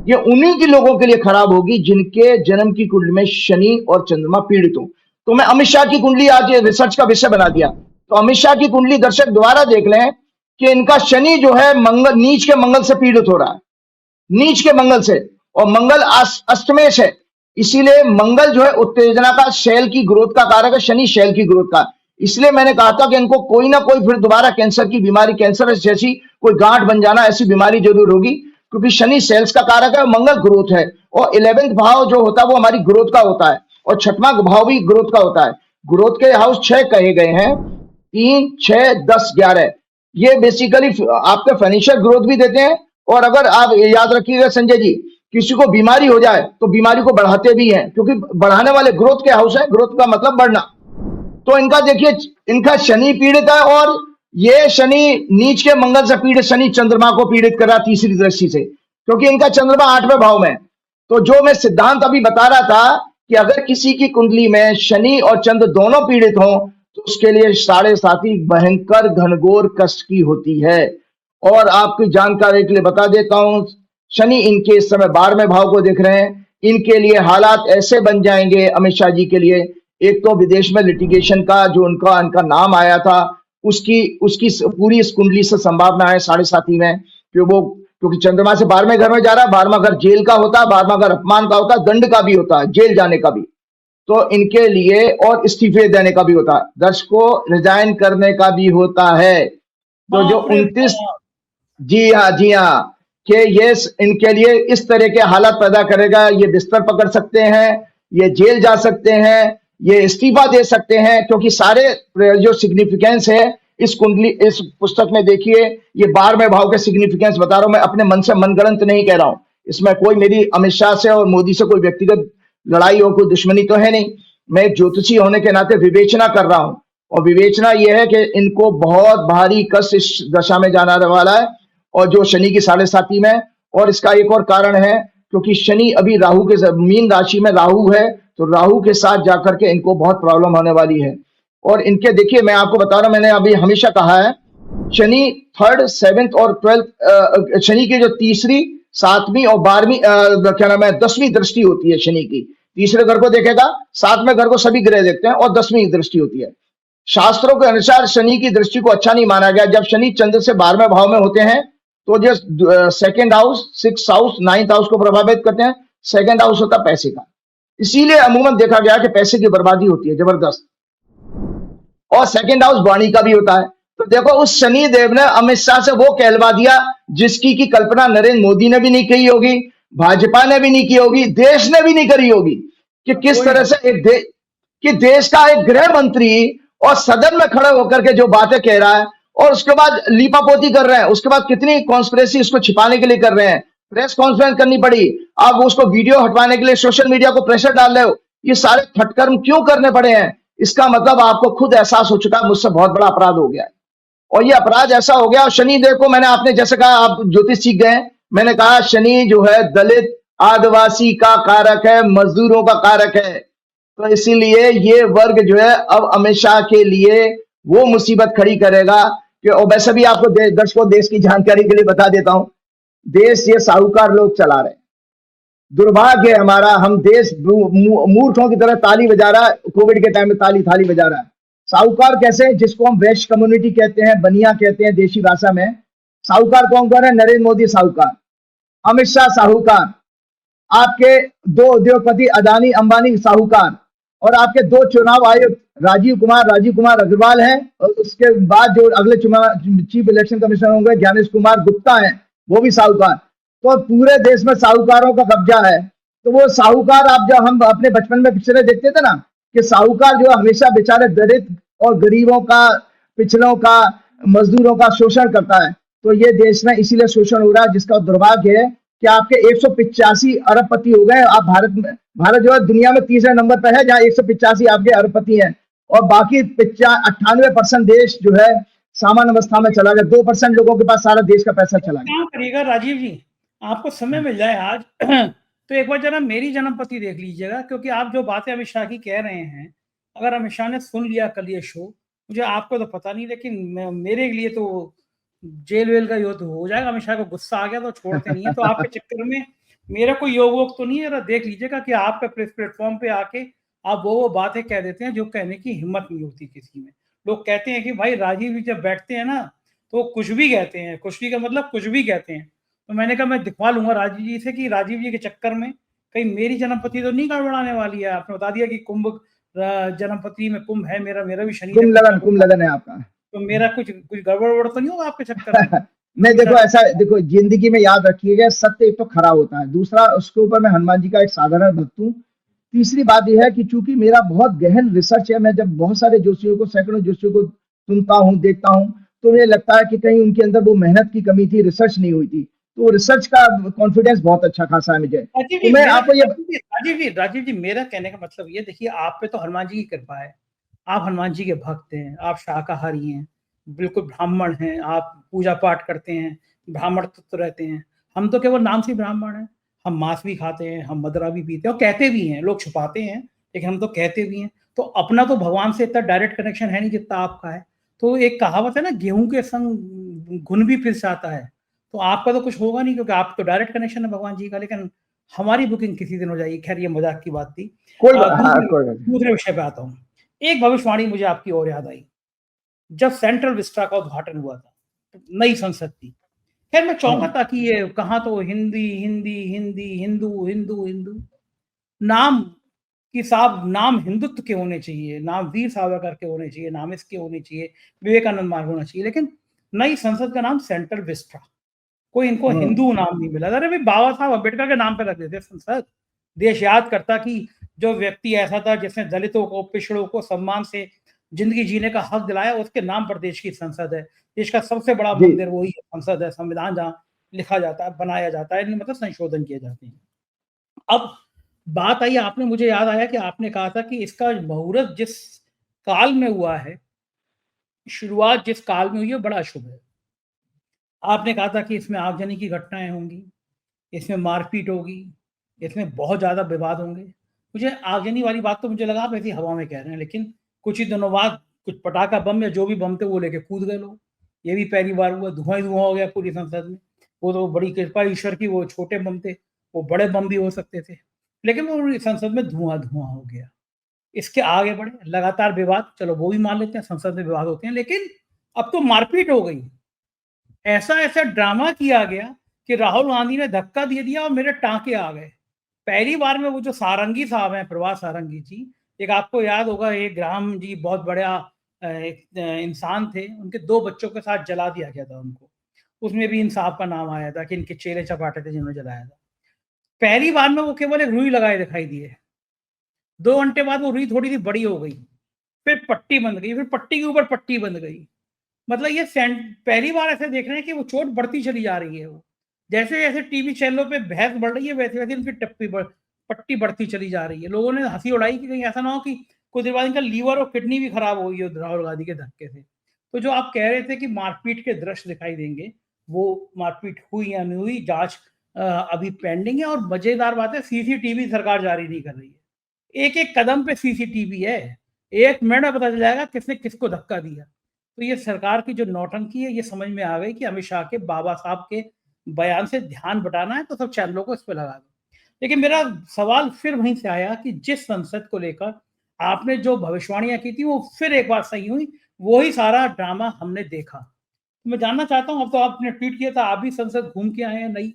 ये उन्हीं के लोगों के लिए खराब होगी जिनके जन्म की कुंडली में शनि और चंद्रमा पीड़ित हो। तो मैं अमित शाह की कुंडली आज रिसर्च का विषय बना दिया। तो अमित शाह की कुंडली दर्शक दोबारा देख लें कि इनका शनि जो है मंगल, नीच के मंगल से पीड़ित हो रहा है, नीच के मंगल से, और मंगल अष्टमेश है। इसीलिए मंगल जो है उत्तेजना का, शैल की ग्रोथ का कारक है, शनि शैल की ग्रोथ का। इसलिए मैंने कहा था कि इनको कोई ना कोई फिर दोबारा कैंसर की बीमारी, कैंसर जैसी कोई गांठ बन जाना, ऐसी बीमारी जरूर होगी, क्योंकि शनि सेल्स का कारक है, मंगल ग्रोथ है, और 11वां भाव जो होता है वो हमारी ग्रोथ का होता है, और 6वां भाव भी ग्रोथ का होता है। ग्रोथ के हाउस 6 कहे गए हैं, 3, 6, 10, 11। ये बेसिकली आपके फाइनेंशियल ग्रोथ भी देते हैं। और अगर आप याद रखिएगा संजय जी किसी को बीमारी हो जाए तो बीमारी को बढ़ाते भी हैं, क्योंकि बढ़ाने वाले ग्रोथ के हाउस है, ग्रोथ का मतलब बढ़ना। तो इनका देखिए, इनका शनि पीड़ित है, और ये शनि नीच के मंगल से पीड़ित शनि चंद्रमा को पीड़ित कर रहा तीसरी दृष्टि से, क्योंकि इनका चंद्रमा 8वें भाव में। तो जो मैं सिद्धांत अभी बता रहा था कि अगर किसी की कुंडली में शनि और चंद्र दोनों पीड़ित हो तो उसके लिए 7.5 भयंकर घनघोर कष्ट की होती है। और आपकी जानकारी के लिए बता देता हूं, शनि इनके इस समय 12वें भाव को देख रहे हैं। इनके लिए हालात ऐसे बन जाएंगे अमित शाह जी के लिए, एक तो विदेश में लिटिगेशन का जो उनका नाम आया था, उसकी उसकी पूरी इस कुंडली से संभावना है 7.5 में, क्योंकि चंद्रमा से 12वें घर में जा रहा है। 12वां घर जेल का होता है, 12वां घर अपमान का होता है, दंड का भी होता है, जेल जाने का भी। तो इनके लिए और इस्तीफे देने का भी होता है, दर्शकों रिजाइन करने का भी होता है। तो जो 29, जी हाँ, जी हाँ, कि ये इनके लिए इस तरह के हालात पैदा करेगा। ये बिस्तर पकड़ सकते हैं, ये जेल जा सकते हैं, ये इस्तीफा दे सकते हैं, क्योंकि सारे जो सिग्निफिकेंस है इस कुंडली, इस पुस्तक में देखिए, ये 12वें भाव के सिग्निफिकेंस बता रहा हूं मैं, अपने मन से मनगढ़ंत नहीं कह रहा हूं। इसमें कोई मेरी अमित शाह से और मोदी से कोई व्यक्तिगत लड़ाई और कोई दुश्मनी तो है नहीं। मैं एक ज्योतिषी होने के नाते विवेचना कर रहा हूं, और विवेचना यह है कि इनको बहुत भारी कष्ट इस दशा में जाना वाला है, और जो शनि की 7.5 में। और इसका एक और कारण है, क्योंकि शनि अभी राहु के मीन राशि में राहु है, तो राहु के साथ जाकर के इनको बहुत प्रॉब्लम होने वाली है। और इनके देखिए, मैं आपको बता रहा हूं, मैंने अभी हमेशा कहा है, शनि 3rd, 7th और 12th, शनि की जो तीसरी, 7वीं और 12वीं, क्या नाम है, 10वीं दृष्टि होती है शनि की। तीसरे घर को देखेगा, 7वें घर को सभी ग्रह देखते हैं, और 10वीं दृष्टि होती है। शास्त्रों के अनुसार शनि की दृष्टि को अच्छा नहीं माना गया। जब शनि चंद्र से 12वें भाव में होते हैं तो जो 2nd house, 6th house, 9th house को प्रभावित करते हैं। 2nd हाउस होता है पैसे का, इसीलिए अमूमन देखा गया कि पैसे की बर्बादी होती है जबरदस्त। और 2nd हाउस वाणी का भी होता है। तो देखो, उस शनि देव ने अमित शाह से वो कहलवा दिया जिसकी की कल्पना नरेंद्र मोदी ने भी नहीं की होगी, भाजपा ने भी नहीं की होगी, देश ने भी नहीं करी होगी, कि किस तरह से कि देश का एक गृह मंत्री और सदन में खड़े होकर के जो बातें कह रहा है, और उसके बाद लीपापोती कर रहे हैं। उसके बाद कितनी कॉन्स्पिरेसी उसको छिपाने के लिए कर रहे हैं, प्रेस कॉन्फ्रेंस करनी पड़ी, आप उसको वीडियो हटवाने के लिए सोशल मीडिया को प्रेशर डाल रहे हो। ये सारे ठटकर्म क्यों करने पड़े हैं? इसका मतलब आपको खुद एहसास हो चुका है, मुझसे बहुत बड़ा अपराध हो गया है। और ये अपराध ऐसा हो गया, और शनि देव को मैंने, आपने जैसे कहा, आप ज्योतिष सीख गए, मैंने कहा शनि जो है दलित आदिवासी का कारक है, मजदूरों का कारक है। तो इसीलिए ये वर्ग जो है अब अमित शाह के लिए वो मुसीबत खड़ी करेगा कि, और वैसे भी आपको दर्शकों देश की जानकारी के लिए बता देता हूं, देश ये साहूकार लोग चला रहे हैं। दुर्भाग्य है हमारा, हम देश मूर्खों की तरह ताली बजा रहा है, कोविड के टाइम में ताली बजा रहा है। साहूकार कैसे? जिसको हम वैश्य कम्युनिटी कहते हैं, बनिया कहते हैं देशी भाषा में। साहूकार कौन कौन है? नरेंद्र मोदी साहूकार, अमित शाह साहूकार, आपके 2 उद्योगपति अदानी अंबानी साहूकार, और आपके 2 चुनाव आयुक्त राजीव कुमार अग्रवाल हैं, और उसके बाद जो अगले चीफ इलेक्शन कमिश्नर होंगे ज्ञानेश कुमार गुप्ता हैं, वो भी साहूकार। तो पूरे देश में साहूकारों का कब्जा है। तो वो साहूकार, आप जब हम अपने बचपन में पिक्चरें देखते थे ना, कि साहूकार जो हमेशा बेचारे दलित और गरीबों का, पिछड़ों का, मजदूरों का शोषण करता है। तो ये देश में इसीलिए शोषण हो रहा है, जिसका दुर्भाग्य है कि आपके 185 अरबपति हो गए। आप भारत जो है दुनिया में तीसरे नंबर पर है, जहां 185 आपके अरबपति हैं, और बाकी 98% देश जो है सामान्य अवस्था में चला गया। 2% लोगों के पास सारा देश का पैसा चला गया। क्या करिएगा राजीव जी, आपको समय मिल जाए आज तो एक बार जरा मेरी जन्मपति देख लीजिएगा, क्योंकि आप जो बातें अमित शाह की कह रहे हैं, अगर अमित शाह ने सुन लिया कल ये शो, मुझे आपको तो पता नहीं, लेकिन मेरे लिए तो जेल वेल का युद्ध हो जाएगा। अमित शाह को गुस्सा आ गया तो छोड़ते नहीं है। तो आपके चक्कर में मेरा कोई योग वोग तो नहीं है, देख लीजिएगा कि आपके प्रेस प्लेटफॉर्म पे आके आप वो बातें कह देते हैं जो कहने की हिम्मत नहीं होती किसी में। लोग कहते हैं कि भाई राजीव जी जब बैठते हैं ना तो कुछ भी कहते हैं, कुछ भी का मतलब कुछ भी कहते हैं। तो मैंने कहा मैं दिखवा लूंगा राजीव जी से कि राजीव जी के चक्कर में कहीं मेरी जन्मपति तो नहीं गड़बड़ाने वाली है। आपने बता दिया कि कुंभ जन्मपति में कुंभ है, मेरा भी शनि कुंभ लगन है आपका, तो मेरा कुछ गड़बड़ तो नहीं होगा आपके चक्कर में? नहीं, देखो ऐसा, देखो जिंदगी में याद रखिएगा, सत्य एक तो खरा होता है, दूसरा उसके ऊपर मैं हनुमान जी का एक साधारण भक्त हूँ। तीसरी बात यह है कि चूंकि मेरा बहुत गहन रिसर्च है, मैं जब बहुत सारे जोशियों को, सैकड़ों जोशियों को सुनता हूँ, देखता हूँ, तो मुझे लगता है कि कहीं उनके अंदर वो मेहनत की कमी थी, रिसर्च नहीं हुई थी। तो रिसर्च का कॉन्फिडेंस बहुत अच्छा खासा है मुझे। राजीव तो जी मैं मेरा आपको ये राजीव जी मेरा कहने का मतलब ये, देखिए आप पे तो हनुमान जी की कृपा है, आप हनुमान जी के भक्त हैं, आप शाकाहारी हैं, बिल्कुल ब्राह्मण हैं, आप पूजा पाठ करते हैं, ब्राह्मण तत्व रहते हैं। हम तो केवल नाम से ही ब्राह्मण हैं, हम मांस भी खाते हैं, हम मदिरा भी पीते हैं और कहते भी हैं, लोग छुपाते हैं लेकिन हम तो कहते भी हैं। तो अपना तो भगवान से इतना डायरेक्ट कनेक्शन है नहीं जितना आपका है। तो एक कहावत है ना, गेहूं के संग घुन भी पिस जाता है, तो आपका तो कुछ होगा नहीं क्योंकि आप तो डायरेक्ट कनेक्शन है भगवान जी का। लेकिन हमारी बुकिंग किसी दिन हो जाएगी। खैर ये मजाक की बात थी। हाँ, दूसरे कोई बात नहीं। दूसरे विषय पे आता हूँ। एक भविष्यवाणी मुझे आपकी और याद आई, जब सेंट्रल विस्टा का उद्घाटन हुआ था, नई संसद की। खैर मैं चौंका था कि ये कहाँ तो हिंदी हिंदी हिंदी, हिंदू हिंदू हिंदू, नाम कि साहब नाम हिंदुत्व के होने चाहिए, नाम वीर सावरकर के होने चाहिए, नाम इसके होने चाहिए, विवेकानंद मार्ग होना चाहिए, लेकिन नई संसद का नाम सेंट्रल विस्टा। कोई इनको हिंदू नाम नहीं मिला। अरे भाई बाबा साहब अम्बेडकर के नाम पे रख देते संसद। देश याद करता कि जो व्यक्ति ऐसा था जिसने दलितों को, पिछड़ों को सम्मान से जिंदगी जीने का हक दिलाया, उसके नाम पर देश की संसद है। देश का सबसे बड़ा जी मंदिर वही संसद है, संविधान जहाँ लिखा जाता है, बनाया जाता है, मतलब संशोधन किए जाते हैं। अब बात आई, आपने मुझे याद आया कि आपने कहा था कि इसका मुहूर्त जिस काल में हुआ है, शुरुआत जिस काल में हुई है, बड़ा शुभ है। आपने कहा था कि इसमें आगजनी की घटनाएं होंगी, इसमें मारपीट होगी, इसमें बहुत ज़्यादा विवाद होंगे। मुझे आगजनी वाली बात तो मुझे लगा आप ऐसी हवा में कह रहे हैं, लेकिन कुछ ही दिनों बाद कुछ पटाखा बम या जो भी बम थे वो लेके कूद गए लोग। ये भी पहली बार हुआ, धुआं ही धुआं हो गया पूरी संसद में। वो तो बड़ी कृपा ईश्वर की, वो छोटे बम थे, वो बड़े बम भी हो सकते थे, लेकिन वो पूरी संसद में धुआं धुआं हो गया। इसके आगे बढ़े लगातार विवाद, चलो वो भी मान लेते हैं, संसद में विवाद होते हैं, लेकिन अब तो मारपीट हो गई। ऐसा ऐसा ड्रामा किया गया कि राहुल गांधी ने धक्का दे दिया और मेरे टांके आ गए। पहली बार में वो जो सारंगी साहब हैं, प्रभात सारंगी जी, एक आपको याद होगा, एक ग्राम जी बहुत बड़ा एक इंसान थे, उनके 2 बच्चों के साथ जला दिया गया था उनको। उसमें भी इंसाफ का नाम आया था कि इनके चेले चपाटे थे जिन्होंने जलाया था। पहली बार में वो केवल एक रुई लगाए दिखाई दिए। 2 घंटे बाद वो रुई थोड़ी सी बड़ी हो गई, फिर पट्टी बंध गई, फिर पट्टी के ऊपर पट्टी बंध गई। मतलब ये पहली बार ऐसे देख रहे हैं कि वो चोट बढ़ती चली जा रही है। वो जैसे जैसे टीवी चैनलों पे बहस बढ़ रही है, वैसे वैसे उनकी पट्टी बढ़ती चली जा रही है। लोगों ने हंसी उड़ाई कि कहीं ऐसा ना हो कि कुछ देर बाद इनका लीवर और किडनी भी खराब हो गई हो राहुल गांधी के धक्के से। तो जो आप कह रहे थे कि मारपीट के दृश्य दिखाई देंगे, वो मारपीट हुई या नहीं हुई, जांच अभी पेंडिंग है। और मजेदार बात है, सीसीटीवी सरकार जारी नहीं कर रही है। एक एक कदम पे सीसीटीवी है, 1 मिनट में पता चल जाएगा किसने किसको धक्का दिया। तो ये सरकार की जो नौटंकी है, ये समझ में आ गई कि अमित शाह के, बाबा साहब के बयान से ध्यान बटाना है, तो सब चैनलों को इस पे लगा दो। लेकिन मेरा सवाल फिर वहीं से आया कि जिस संसद को लेकर आपने जो भविष्यवाणियां की थी, वो फिर एक बार सही हुई, वही सारा ड्रामा हमने देखा। तो मैं जानना चाहता हूँ, अब तो आपने ट्वीट किया था, आप भी संसद घूम के आए हैं नई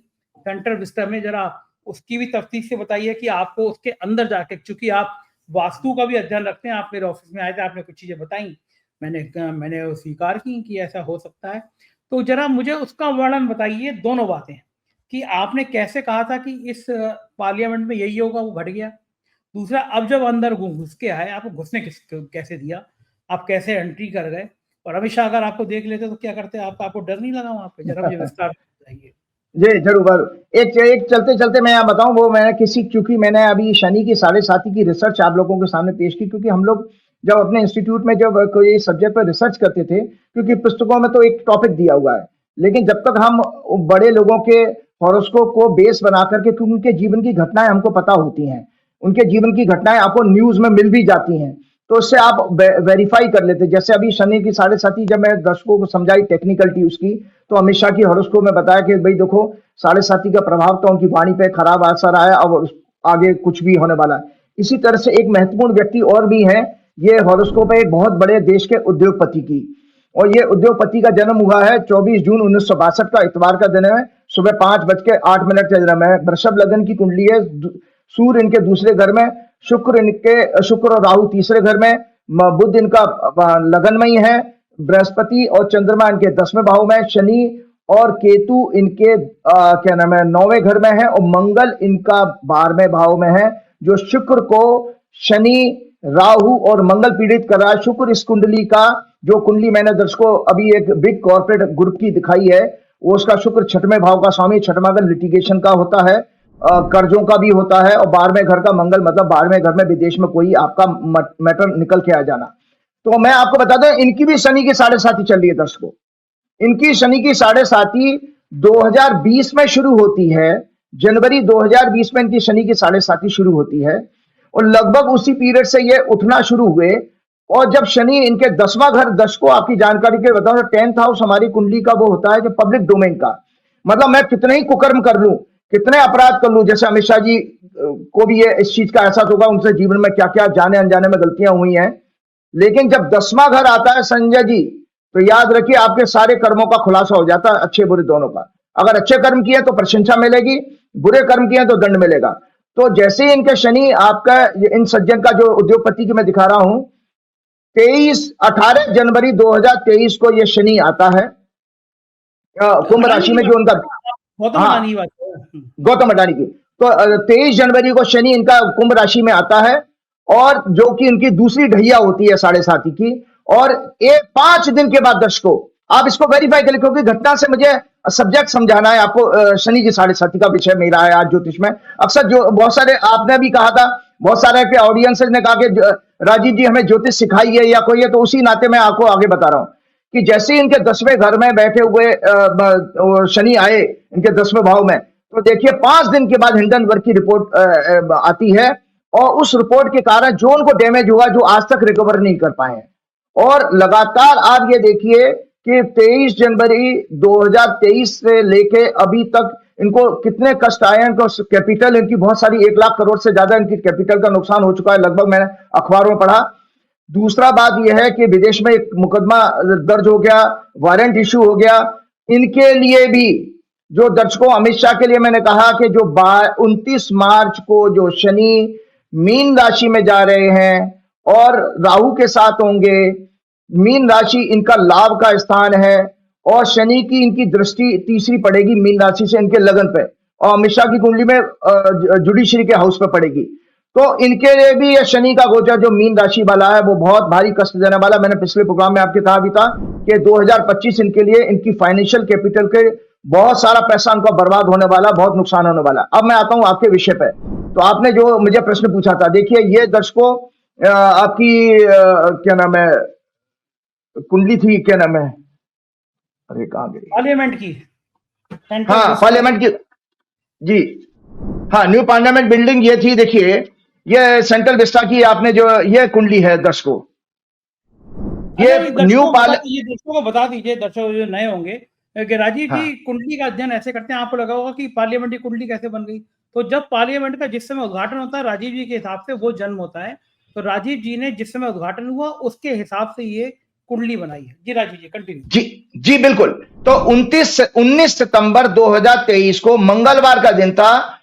सेंट्रल विस्टा में, जरा उसकी भी तफ्तीश से बताइए कि आपको उसके अंदर जाके, चूंकि आप वास्तु का भी अध्ययन रखते हैं, आप मेरे ऑफिस में आए थे, आपने कुछ चीजें बताई, मैंने वो स्वीकार की कि ऐसा हो सकता है। तो जरा मुझे उसका वर्णन बताइए, दोनों बातें, कि आपने कैसे कहा था कि इस पार्लियामेंट में यही होगा, वो घट गया। दूसरा, अब जब अंदर घुस के आए, आपको घुसने कैसे दिया, आप कैसे एंट्री कर गए, और अमित शाह अगर आपको देख लेते तो क्या करते, आपको डर नहीं लगा वहां पे? जरा मुझे विस्तार से बताइए। जी जरूर जरूर। एक चलते चलते मैं यहाँ बताऊं, वो मैंने क्योंकि मैंने अभी शनि की 7:30 की रिसर्च आप लोगों के सामने पेश की, क्योंकि हम लोग जब अपने इंस्टीट्यूट में जब कोई सब्जेक्ट पर रिसर्च करते थे, क्योंकि पुस्तकों में तो एक टॉपिक दिया हुआ है, लेकिन जब तक हम बड़े लोगों के हॉरोस्कोप को बेस बना करके, क्योंकि उनके जीवन की घटनाएं हमको पता होती हैं, उनके जीवन की घटनाएं आपको न्यूज में मिल भी जाती हैं, तो उससे आप वेरीफाई कर लेते। जैसे अभी शनि की 7:30 जब मैं दर्शकों को समझाई टेक्निकलिटी उसकी, तो अमित शाह की हॉरोस्कोप में बताया कि भाई देखो 7:30 का प्रभाव तो उनकी वाणी पे खराब असर आया, अब आगे कुछ भी होने वाला है। इसी तरह से एक महत्वपूर्ण व्यक्ति और भी है, ये हॉरोस्कोप है एक बहुत बड़े देश के उद्योगपति की, और ये उद्योगपति का जन्म हुआ है 24 जून 1962 का, इतवार का दिन है, सुबह 5:08 का जन्म है। वृषभ लगन की कुंडली है, सूर्य इनके दूसरे घर में, शुक्र और राहु तीसरे घर में, बुध इनका लगन में ही है, बृहस्पति और चंद्रमा इनके 10वें भाव में, शनि और केतु इनके क्या नाम है 9वें घर में है, और मंगल इनका 12वें भाव में है। जो शुक्र को शनि, राहु और मंगल पीड़ित कर रहा है। शुक्र इस कुंडली का, जो कुंडली मैंने दर्शकों अभी एक बिग कॉर्पोरेट ग्रुप की दिखाई है, वो उसका शुक्र छठवें भाव का स्वामी, छठवां घर लिटिगेशन का होता है, कर्जों का भी होता है, और 12वें घर का मंगल मतलब 12वें घर में विदेश में कोई आपका मैटर निकल के आ जाना। तो मैं आपको बता दूं, इनकी भी शनि की 7.5 चल रही है दर्शकों। इनकी शनि की 7.5 2020 में शुरू होती है, जनवरी 2020 में इनकी शनि की 7.5 शुरू होती है, और लगभग उसी पीरियड से ये उठना शुरू हुए। और जब शनि इनके 10वां घर, दर्शकों आपकी जानकारी के बताऊं, 10th हाउस हमारी कुंडली का वो होता है जो पब्लिक डोमेन का, मतलब मैं कितने ही कुकर्म कर लूं, कितने अपराध कर लूं, जैसे अमित शाह जी को भी ये इस चीज का एहसास होगा, उनसे जीवन में क्या क्या जाने अनजाने में गलतियां हुई हैं, लेकिन जब 10वां घर आता है संजय जी, तो याद रखिए आपके सारे कर्मों का खुलासा हो जाता है, अच्छे बुरे दोनों का। अगर अच्छे कर्म किए तो प्रशंसा मिलेगी, बुरे कर्म किए तो दंड मिलेगा। तो जैसे ही इनके शनि आपका, इन सज्जन का जो उद्योगपति की मैं दिखा रहा हूं, 18 जनवरी 2023 को ये शनि आता है कुंभ राशि में, जो उनका गौतम अडानी की बात है। गौतम अडानी की। तो 23 जनवरी को शनि इनका कुंभ राशि में आता है, और जो कि इनकी दूसरी ढैया होती है 7.5 की। और 5 दिन के बाद दर्शकों आप इसको वेरीफाई करें, क्योंकि घटना से मुझे सब्जेक्ट समझाना है आपको। शनि की 7.5 का विषय मेरा है आज ज्योतिष में। अक्सर जो बहुत सारे आपने भी कहा था, बहुत सारे के ऑडियंस ने कहा कि राजीव जी हमें ज्योतिष सिखाइए या कोई है, तो उसी नाते मैं आपको आगे बता रहा हूं कि जैसे इनके 10वें घर में बैठे हुए शनि आए इनके 10वें भाव में, तो देखिए 5 दिन के बाद हिंडनबर्ग की रिपोर्ट आती है, और उस रिपोर्ट के कारण जो उनको डैमेज हुआ, जो आज तक रिकवर नहीं कर पाए हैं। और लगातार आप ये देखिए कि 23 जनवरी 2023 से लेके अभी तक इनको कितने कष्ट आए हैं। इनको कैपिटल इनकी बहुत सारी 1 लाख करोड़ से ज्यादा इनकी कैपिटल का नुकसान हो चुका है लगभग, मैंने अखबारों में पढ़ा। दूसरा बात यह है कि विदेश में एक मुकदमा दर्ज हो गया, वारंट इश्यू हो गया इनके लिए भी। जो दर्शकों अमित शाह के लिए मैंने कहा कि जो 29 मार्च को जो शनि मीन राशि में जा रहे हैं और राहु के साथ होंगे, मीन राशि इनका लाभ का स्थान है, और शनि की इनकी दृष्टि तीसरी पड़ेगी मीन राशि से इनके लगन पे, और अमित शाह की कुंडली में जुडिशरी के हाउस पे पड़ेगी। तो इनके लिए भी ये शनि का गोचर जो मीन राशि वाला है वो बहुत भारी कष्ट देने वाला। मैंने पिछले प्रोग्राम में आपके कहा भी था कि 2025 इनके लिए इनकी फाइनेंशियल कैपिटल के बहुत सारा पैसा उनका बर्बाद होने वाला, बहुत नुकसान होने वाला। अब मैं आता हूं आपके विषय पे। तो आपने जो मुझे प्रश्न पूछा था, देखिए ये दर्शकों आपकी क्या नाम है कुंडली थी, क्या नाम है, अरे कहां गई, पार्लियामेंट की, हाँ पार्लियामेंट की जी, हाँ न्यू पार्लियामेंट बिल्डिंग ये थी। देखिए ये सेंट्रल विस्टा की आपने जो ये कुंडली है दर्शकों, ये न्यू दर्शकों को बता दीजिए, दर्शक जो नए होंगे कि राजीव जी कुंडली का अध्ययन ऐसे करते हैं, आपको लगा होगा कि पार्लियामेंट की कुंडली कैसे बन गई। तो जब पार्लियामेंट का जिस समय उद्घाटन होता है राजीव जी के हिसाब से वो जन्म होता है, तो राजीव जी ने जिस समय उद्घाटन हुआ उसके हिसाब से ये कुंडली बनाई है। जी राजीव जी कंटिन्यू। जी बिल्कुल। तो 19 सितंबर 2023 को मंगलवार का दिन था,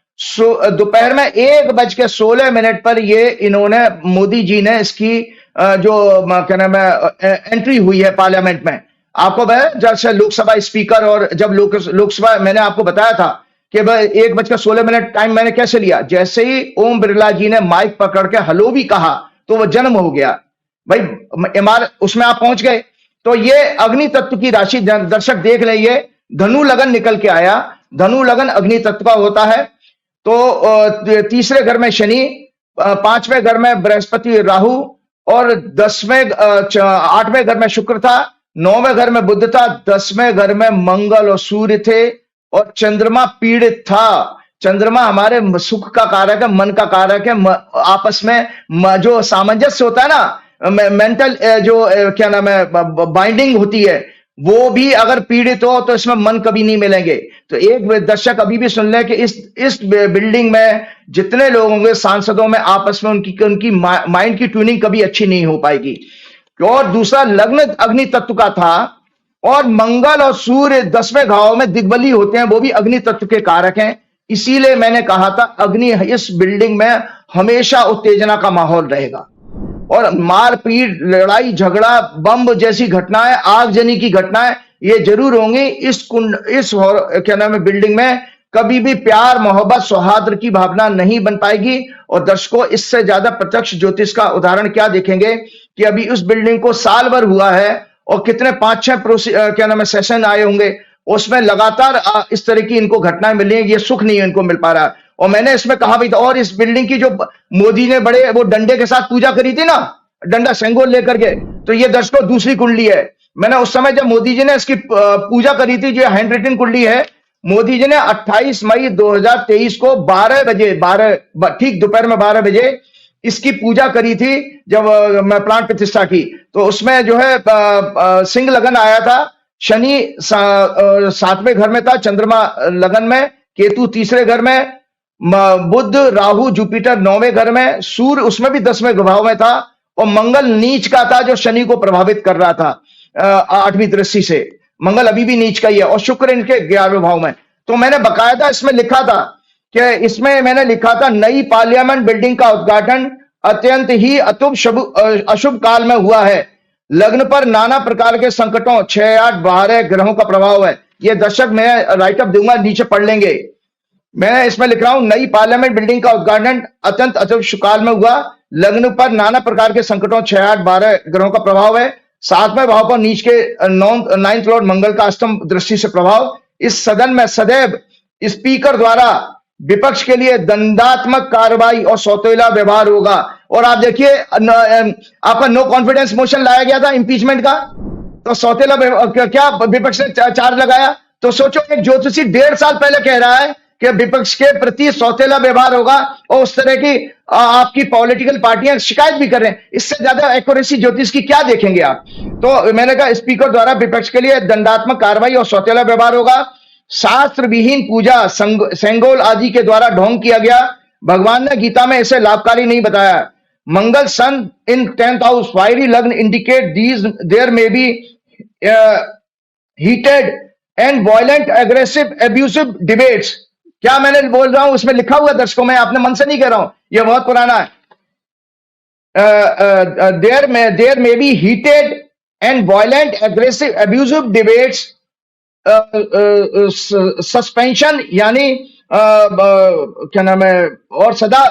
दोपहर में 1:16 पर ये इन्होंने मोदी जी ने इसकी जो क्या नाम है एंट्री हुई है पार्लियामेंट में। आपको जैसे लोकसभा स्पीकर, और जब लोकसभा मैंने आपको बताया था कि 1:16 टाइम मैंने कैसे लिया, जैसे ही ओम बिरला जी ने माइक पकड़ के हेलो भी कहा तो वो जन्म हो गया भाई, उसमें आप पहुंच गए। तो ये अग्नि तत्व की राशि दर्शक देख ले, ये धनु लगन निकल के आया, धनु लगन अग्नि तत्व का होता है। तो तीसरे घर में शनि, 5वें घर में बृहस्पति राहु, और 8वें घर में शुक्र था, 9वें घर में बुध था, 10वें घर में मंगल और सूर्य थे, और चंद्रमा पीड़ित था। चंद्रमा हमारे सुख का कारक है, मन का कारक है, आपस में जो सामंजस्य होता है ना, मेंटल जो क्या नाम है बाइंडिंग होती है, वो भी अगर पीड़ित हो तो इसमें मन कभी नहीं मिलेंगे। तो एक दर्शक अभी भी सुन ले कि इस बिल्डिंग में जितने लोग होंगे सांसदों में, आपस में उनकी माइंड की ट्यूनिंग कभी अच्छी नहीं हो पाएगी। और दूसरा लग्न अग्नि तत्व का था, और मंगल और सूर्य 10वें भाव में दिग्बली होते हैं, वो भी अग्नि तत्व के कारक हैं। इसीलिए मैंने कहा था अग्नि इस बिल्डिंग में हमेशा उत्तेजना का माहौल रहेगा, और मारपीट, लड़ाई झगड़ा, बम जैसी घटनाएं, आगजनी की घटनाएं ये जरूर होंगी। इस क्या नाम है बिल्डिंग में कभी भी प्यार, मोहब्बत, सौहार्द की भावना नहीं बन पाएगी। और दर्शकों इससे ज्यादा प्रत्यक्ष ज्योतिष का उदाहरण क्या देखेंगे कि अभी उस बिल्डिंग को साल भर हुआ है, और कितने 5-6 क्या नाम है सेशन आए होंगे, उसमें लगातार इस तरह की इनको घटनाएं मिली हैं, ये सुख नहीं इनको मिल पा रहा है। और मैंने इसमें कहा भी था, और इस बिल्डिंग की जो मोदी ने बड़े वो डंडे के साथ पूजा करी थी ना, डंडा सेंगोल लेकर के, तो ये दर्शकों दूसरी कुंडली है। मैंने उस समय जब मोदी जी ने इसकी पूजा करी थी, जो हैंड रिटन कुंडली है, मोदी जी ने 28 मई 2023 को 12 बजे, ठीक दोपहर में 12 बजे इसकी पूजा करी थी, जब मैं प्लांट प्रतिष्ठा की। तो उसमें जो है सिंह लगन आया था, शनि 7वें घर में था, चंद्रमा लगन में, केतु तीसरे घर में, बुध राहु जुपिटर 9वें घर में, सूर्य उसमें भी 10वें भाव में था, और मंगल नीच का था जो शनि को प्रभावित कर रहा था 8वीं दृष्टि से। मंगल अभी भी नीच का ही है, और शुक्र इनके 11वें भाव में। तो मैंने बकायदा इसमें लिखा था कि इसमें मैंने लिखा था, नई पार्लियामेंट बिल्डिंग का उद्घाटन अत्यंत ही अशुभ काल में हुआ है। लग्न पर नाना प्रकार के संकटों 6, 8, 12 ग्रहों का प्रभाव है। ये दर्शक मैं राइटअप दूंगा, नीचे पढ़ लेंगे। मैं इसमें लिख रहा हूं, नई पार्लियामेंट बिल्डिंग का उद्घाटन अत्यंत अशुभ काल में हुआ। लग्न पर नाना प्रकार के संकटों 6, 8, 12 ग्रहों का प्रभाव है। 7वें भाव पर नीच के 9th लॉर्ड मंगल का अष्टम दृष्टि से प्रभाव। इस सदन में सदैव स्पीकर द्वारा विपक्ष के लिए दंडात्मक कार्रवाई और सौतेला व्यवहार होगा। और आप देखिए, आपका नो कॉन्फिडेंस मोशन लाया गया था इंपीचमेंट का, तो सौतेला क्या विपक्ष ने चार्ज लगाया। तो सोचो, एक ज्योतिषी 1.5 साल पहले कह रहा है कि विपक्ष के प्रति सौतेला व्यवहार होगा, और उस तरह की आपकी पॉलिटिकल पार्टियां शिकायत भी कर रहे हैं। इससे ज्यादा एक्यूरेसी ज्योतिष की क्या देखेंगे आप। तो मैंने कहा, स्पीकर द्वारा विपक्ष के लिए दंडात्मक कार्रवाई और सौतेला व्यवहार होगा। शास्त्र विहीन पूजा सेंगोल आदि के द्वारा ढोंग किया गया। भगवान ने गीता में इसे लाभकारी नहीं बताया। Mangal sun in 10th house, fiery lagna indicate these there may be heated and violent aggressive abusive debates. क्या मैंने बोल रहा हूं उसमें लिखा हुआ दर्शकों, मैं अपने मन से नहीं कह रहा हूं, यह बहुत पुराना है। There may be heated and violent aggressive abusive debates, suspension यानी क्या नाम है, और सदा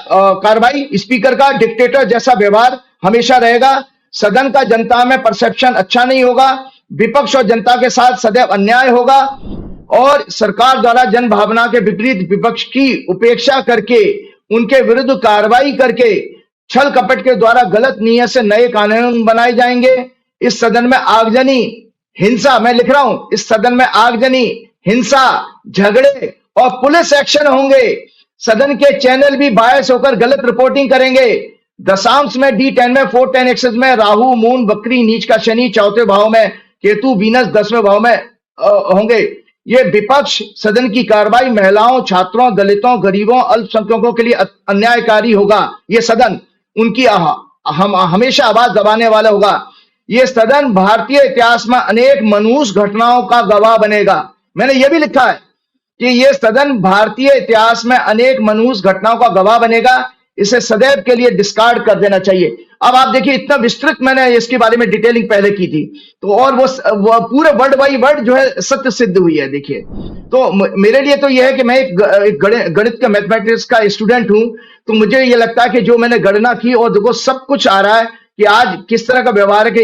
कार्रवाई। स्पीकर का डिक्टेटर जैसा व्यवहार हमेशा रहेगा। सदन का जनता में परसेप्शन अच्छा नहीं होगा। विपक्ष और जनता के साथ सदैव अन्याय होगा, और सरकार द्वारा जन भावना के विपरीत विपक्ष की उपेक्षा करके उनके विरुद्ध कार्रवाई करके छल कपट के द्वारा गलत नीयत से नए कानून बनाए जाएंगे। इस सदन में आगजनी, हिंसा, मैं लिख रहा हूं, इस सदन में आगजनी, हिंसा, झगड़े और पुलिस एक्शन होंगे। सदन के चैनल भी बायस होकर गलत रिपोर्टिंग करेंगे। दशांश में D10 में 410 एक्सेस में राहु मून वक्री नीच का शनि 4थे भाव में, केतु वीनस 10वें भाव में होंगे। ये विपक्ष सदन की कार्रवाई महिलाओं, छात्रों, दलितों, गरीबों, अल्पसंख्यकों के लिए अन्यायकारी होगा। ये सदन उनकी हम हमेशा आवाज दबाने वाला होगा। ये सदन भारतीय इतिहास में अनेक मनहूस घटनाओं का गवाह बनेगा। मैंने यह भी लिखा है कि यह सदन भारतीय इतिहास में अनेक मनहूस घटनाओं का गवाह बनेगा। इसे सदैव के लिए डिस्कार्ड कर देना चाहिए। अब आप देखिए, इतना विस्तृत मैंने इसके बारे में डिटेलिंग पहले की थी, तो और वो पूरे वर्ड बाई वर्ड जो है सत्य सिद्ध हुई है। देखिए, तो मेरे लिए तो यह है कि मैं एक गणित का, मैथमेटिक्स का स्टूडेंट हूं, तो मुझे ये लगता है कि जो मैंने गणना की और देखो सब कुछ आ रहा है कि आज किस तरह का व्यवहार है कि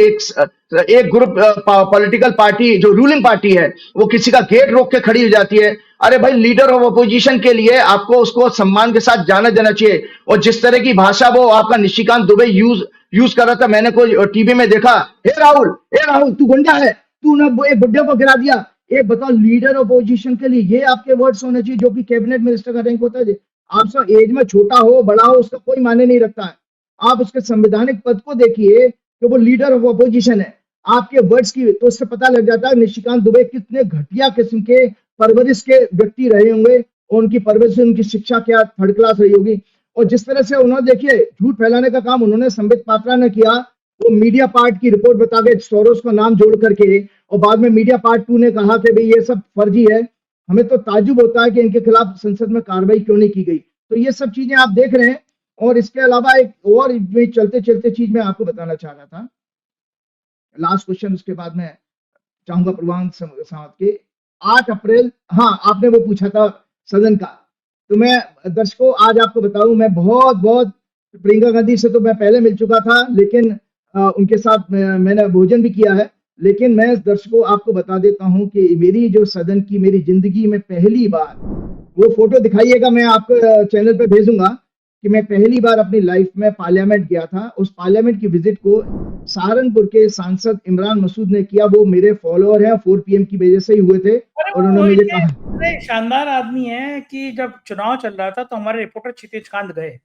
एक ग्रुप पॉलिटिकल पार्टी जो रूलिंग पार्टी है वो किसी का गेट रोक के खड़ी हो जाती है। अरे भाई, लीडर ऑफ अपोजिशन के लिए आपको उसको सम्मान के साथ जाना जाना चाहिए। और जिस तरह की भाषा वो आपका निशिकांत दुबे यूज कर रहा था, मैंने कोई टीवी में देखा, हे राहुल तू गुंडा है, तू ना एक बुड्ढे को गिरा दिया। एक बताओ, लीडर ऑपोजिशन के लिए ये आपके वर्ड्स होने चाहिए, जो कि कैबिनेट मिनिस्टर का रैंक होता है। आपसे एज में छोटा हो बड़ा हो उसका कोई मायने नहीं रखता है। आप उसके संवैधानिक पद को देखिए कि वो लीडर ऑफ अपोजिशन है। आपके वर्ड्स की तो उससे पता लग जाता है निशिकांत दुबे कितने घटिया किस्म के परवरिश के व्यक्ति रहे होंगे, और उनकी परवरिश, उनकी शिक्षा क्या थर्ड क्लास रही होगी। और जिस तरह से उन्होंने, देखिए, झूठ फैलाने का काम उन्होंने संबित पात्रा ने किया। वो मीडिया पार्ट की रिपोर्ट बता के सोरोस का नाम जोड़ करके, और बाद में मीडिया पार्ट 2 ने कहा कि भाई ये सब फर्जी है। हमें तो ताज्जुब होता है कि इनके खिलाफ संसद में कार्रवाई क्यों नहीं की गई। तो ये सब चीजें आप देख रहे हैं। और इसके अलावा एक और चलते चलते चीज मैं आपको बताना चाह रहा था, लास्ट क्वेश्चन, उसके बाद मैं चाहूंगा प्रवान सावंत के 8 अप्रैल, हाँ, आपने वो पूछा था सदन का, तो मैं दर्शकों आज आपको बताऊं, मैं बहुत प्रियंका गांधी से तो मैं पहले मिल चुका था, लेकिन उनके साथ मैंने भोजन भी किया है, लेकिन मैं दर्शकों आपको बता देता हूं कि मेरी जो सदन की मेरी जिंदगी में पहली बार, वो फोटो दिखाइएगा, मैं आपको चैनल पे भेजूंगा, कि मैं पहली बार अपनी लाइफ में पार्लियामेंट गया था। उस पार्लियामेंट की विजिट को सहारनपुर के सांसद इमरान मसूद ने किया। वो मेरे फॉलोअर हैं, 4 PM की वजह से ही हुए थे, अरे और वो उन्होंने मुझे इतने कहा। इतने शानदार आदमी हैं कि जब चुनाव चल रहा था तो हमारे रिपोर्टर क्षितिज कांत गए।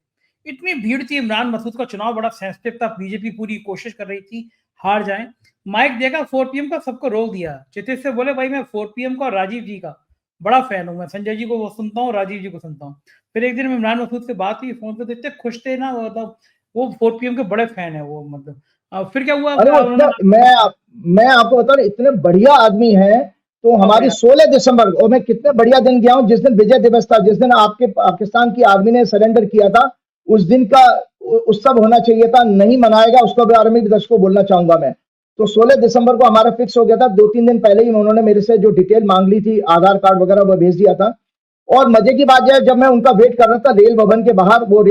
इतनी भीड़ थी, इमरान मसूद का चुनाव बड़ा सेंसिटिव था, बीजेपी पूरी कोशिश कर रही थी हार जाए। माइक देगा 4 PM का, सबको रोक दिया। क्षितिज से बोले भाई मैं 4 PM का और राजीव जी का बड़ा फैन हूँ, मैं संजय जी को वो सुनता हूँ, राजीव जी को सुनता हूँ। फिर एक दिन इमरान मसूद से बात हुई फोन पे, तो इतने खुश थे ना, मतलब वो 4 PM के बड़े फैन है वो, मतलब फिर क्या हुआ, अरे वो इतना, मैं आपको बता रहा हूं, इतने बढ़िया आदमी हैं। तो बहुत हमारी बढ़िया। 16 दिसंबर, और मैं कितने बढ़िया दिन गया हूं, जिस दिन विजय दिवस था, जिस दिन आपके पाकिस्तान की आर्मी ने सरेंडर किया था, उस दिन का उत्सव होना चाहिए था, नहीं मनाएगा, उसके बारे में भी दर्शकों को बोलना चाहूंगा मैं। तो 16 दिसंबर को हमारा फिक्स हो गया था। 2-3 दिन पहले ही उन्होंने मेरे से जो डिटेल मांग ली थी, आधार कार्ड वगैरह, वो भेज दिया था। और मजे की बात यह है, जब मैं उनका वेट कर रहा था रेल भवन के बाहर, वो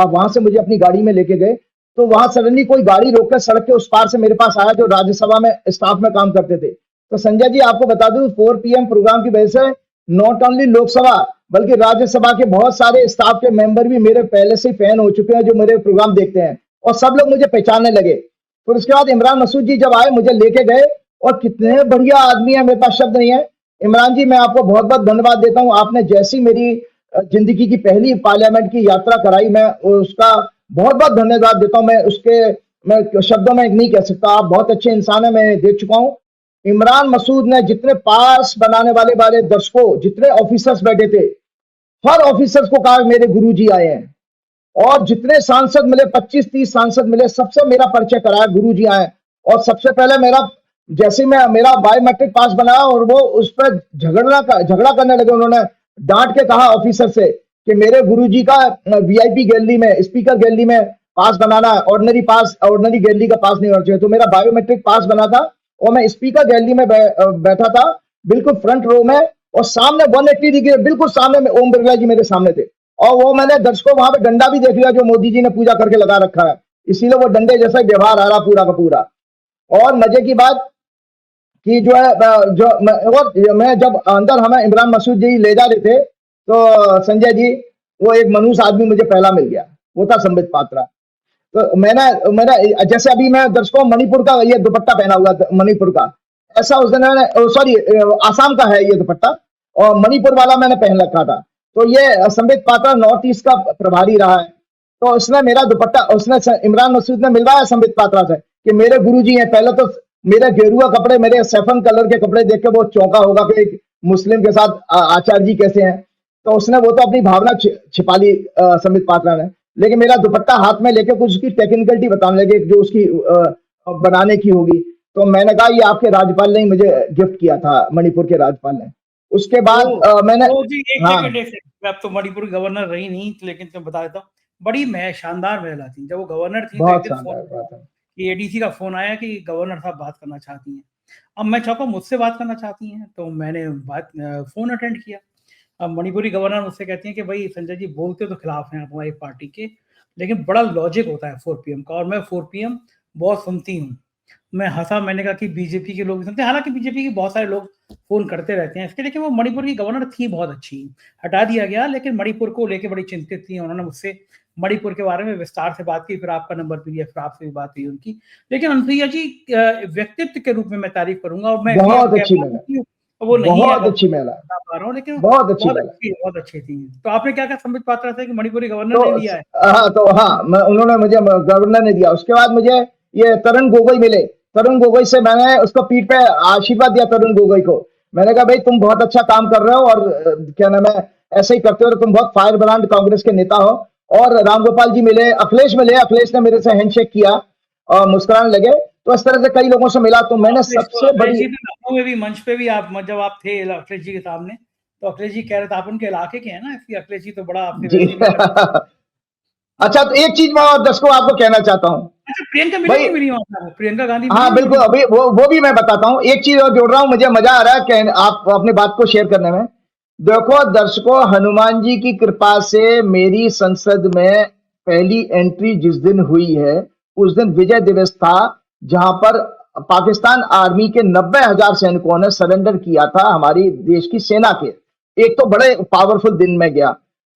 वहां से मुझे अपनी गाड़ी में लेके गए, तो वहां सडनली कोई गाड़ी रोककर सड़क के उस पार से मेरे पास आया, जो राज्यसभा में स्टाफ में काम करते थे। तो संजय जी आपको बता दूं, 4 PM प्रोग्राम की वजह से नॉट ओनली लोकसभा बल्कि राज्यसभा के बहुत सारे स्टाफ के मेंबर भी मेरे पहले से फैन हो चुके हैं, जो मेरे प्रोग्राम देखते हैं, और सब लोग मुझे पहचानने लगे। फिर उसके बाद इमरान मसूद जी जब आए, मुझे लेके गए, और कितने बढ़िया आदमी है, मेरे पास शब्द नहीं है। इमरान जी मैं आपको बहुत बहुत धन्यवाद देता हूं। आपने जैसी मेरी जिंदगी की पहली पार्लियामेंट की यात्रा कराई, मैं उसका बहुत बहुत धन्यवाद देता हूं। मैं शब्दों में नहीं कह सकता। आप बहुत अच्छे इंसान है, मैं देख चुका हूं। इमरान मसूद ने जितने पास बनाने वाले दर्शकों, जितने ऑफिसर्स बैठे थे, हर ऑफिसर्स को कहा मेरे गुरुजी आए हैं। और जितने सांसद मिले, 25-30 सांसद मिले, सबसे मेरा परिचय कराया, गुरुजी आए। और सबसे पहले जैसे मैं मेरा बायोमेट्रिक पास बनाया, और वो उस पर झगड़ा करने लगे। उन्होंने डांट के कहा ऑफिसर से कि मेरे गुरुजी का VIP गैलरी में, स्पीकर गैलरी में पास बनाना है, ऑर्डिनरी गैलरी का पास नहीं होना चाहिए। तो मेरा बायोमेट्रिक पास बना था, और मैं स्पीकर गैलरी में बैठा था, बिल्कुल फ्रंट रो में, और सामने 180 डिग्री बिल्कुल सामने में ओम बिरला जी मेरे सामने थे। और वो मैंने दर्शकों वहां पे डंडा भी देख लिया, जो मोदी जी ने पूजा करके लगा रखा है, इसीलिए वो डंडे जैसा ही व्यवहार आ रहा पूरा का पूरा। और मजे की बात कि जो है, मैं जब अंदर हमें इमरान मसूद जी ले जा रहे थे, तो संजय जी, वो एक मनुष्य आदमी मुझे पहला मिल गया, वो था संबित पात्रा। तो मैंने जैसे अभी मैं दर्शकों मणिपुर का ये दुपट्टा पहना हुआ था, मणिपुर का, ऐसा उस दिन मैंने, सॉरी, आसाम का है ये दुपट्टा, और मणिपुर वाला मैंने पहन रखा था। तो ये संबित पात्रा नॉर्थ ईस्ट का प्रभारी रहा है। तो उसने मेरा दुपट्टा, इमरान मसूद ने मिलवाया संबित पात्रा से कि मेरे गुरुजी हैं। पहले तो मेरे गेरुआ कपड़े, मेरे सैफन कलर के कपड़े देख के वो चौंका होगा कि एक मुस्लिम के साथ आचार्य जी कैसे हैं। तो उसने वो तो अपनी भावना छिपा ली संबित पात्रा ने, लेकिन मेरा दुपट्टा हाथ में लेके कुछ उसकी टेक्निकलिटी बताने लगे, जो उसकी बनाने की होगी। तो मैंने कहा ये आपके राज्यपाल ने ही मुझे गिफ्ट किया था, मणिपुर के राज्यपाल ने। उसके बाद मैंने, जी एक हाँ सेकंड, अब तो मणिपुर गवर्नर रही नहीं, लेकिन मैं बता देता हूँ, बड़ी शानदार महिला थी। जब वो गवर्नर थी तो एक बहुत दिन शानदार बात है। कि ADC का फोन आया कि गवर्नर साहब बात करना चाहती हैं। अब मैं चौंका, मुझसे बात करना चाहती हैं, तो मैंने फोन अटेंड किया। अब मणिपुरी गवर्नर मुझसे कहती हैं कि भाई संजय जी बोलते तो खिलाफ हैं हमारी पार्टी के, लेकिन बड़ा लॉजिक होता है 4 PM का, और मैं 4 PM बहुत सुनती हूँ। मैं हंसा, मैंने कहा कि बीजेपी के लोग भी सुनते हैं, हालांकि बीजेपी के बहुत सारे लोग फोन करते रहते हैं इसके, लेकिन वो मणिपुर की गवर्नर थी बहुत अच्छी, हटा दिया गया, लेकिन मणिपुर को लेके बड़ी चिंतित थी। उन्होंने मुझसे मणिपुर के बारे में विस्तार से बात की, फिर आपका नंबर भी लिया, फिर आपसे भी बात हुई उनकी। लेकिन अनुसुईया जी व्यक्तित्व के रूप में मैं तारीफ करूंगा, और मैं बहुत अच्छी महिला, वो नहीं है, बहुत अच्छी महिला, बता पा रहा हूँ, लेकिन बहुत अच्छी महिला। बहुत अच्छी थी। तो आपने क्या कहा संबित पात्रा से कि मणिपुरी गवर्नर तो ने दिया है? उन्होंने मुझे, गवर्नर ने दिया। उसके बाद मुझे ये तरुण गोगोई मिले। तरुण गोगोई से मैंने उसको पीठ पे आशीर्वाद दिया, तरुण गोगोई को। मैंने कहा भाई तुम बहुत अच्छा काम कर रहे हो, और क्या नाम है, ऐसे ही करते हो, तुम बहुत फायर ब्रांड कांग्रेस के नेता हो। और रामगोपाल जी मिले, अखिलेश मिले, अखिलेश ने मेरे से हैंडशेक किया और मुस्कुराने लगे। तो इस तरह से कई लोगों से मिला। तो मैंने सबसे बड़ी, लखनऊ में भी मंच पे भी आप, जब आप थे अखिलेश जी के सामने, तो अखिलेश जी कह रहे थे आप उनके इलाके के हैं ना, इसलिए अखिलेश जी तो बड़ा आपसे जी वैसे भी अच्छा, तो एक चीज मैं और दर्शकों आपको कहना चाहता हूँ अच्छा, प्रियंका मिली भाई। नहीं मिली वहां पर? प्रियंका गांधी मिली हाँ नहीं बिल्कुल, मिली? अभी वो भी मैं बताता हूँ। एक चीज और जोड़ रहा हूँ, मुझे मजा आ रहा है कि आप अपनी बात को शेयर करने में। देखो दर्शकों, हनुमान जी की कृपा से मेरी संसद में पहली एंट्री जिस दिन हुई है, उस दिन विजय दिवस था, जहां पर पाकिस्तान आर्मी के 90,000 सैनिकों ने सरेंडर किया था हमारी देश की सेना के। एक तो बड़े पावरफुल दिन में गया।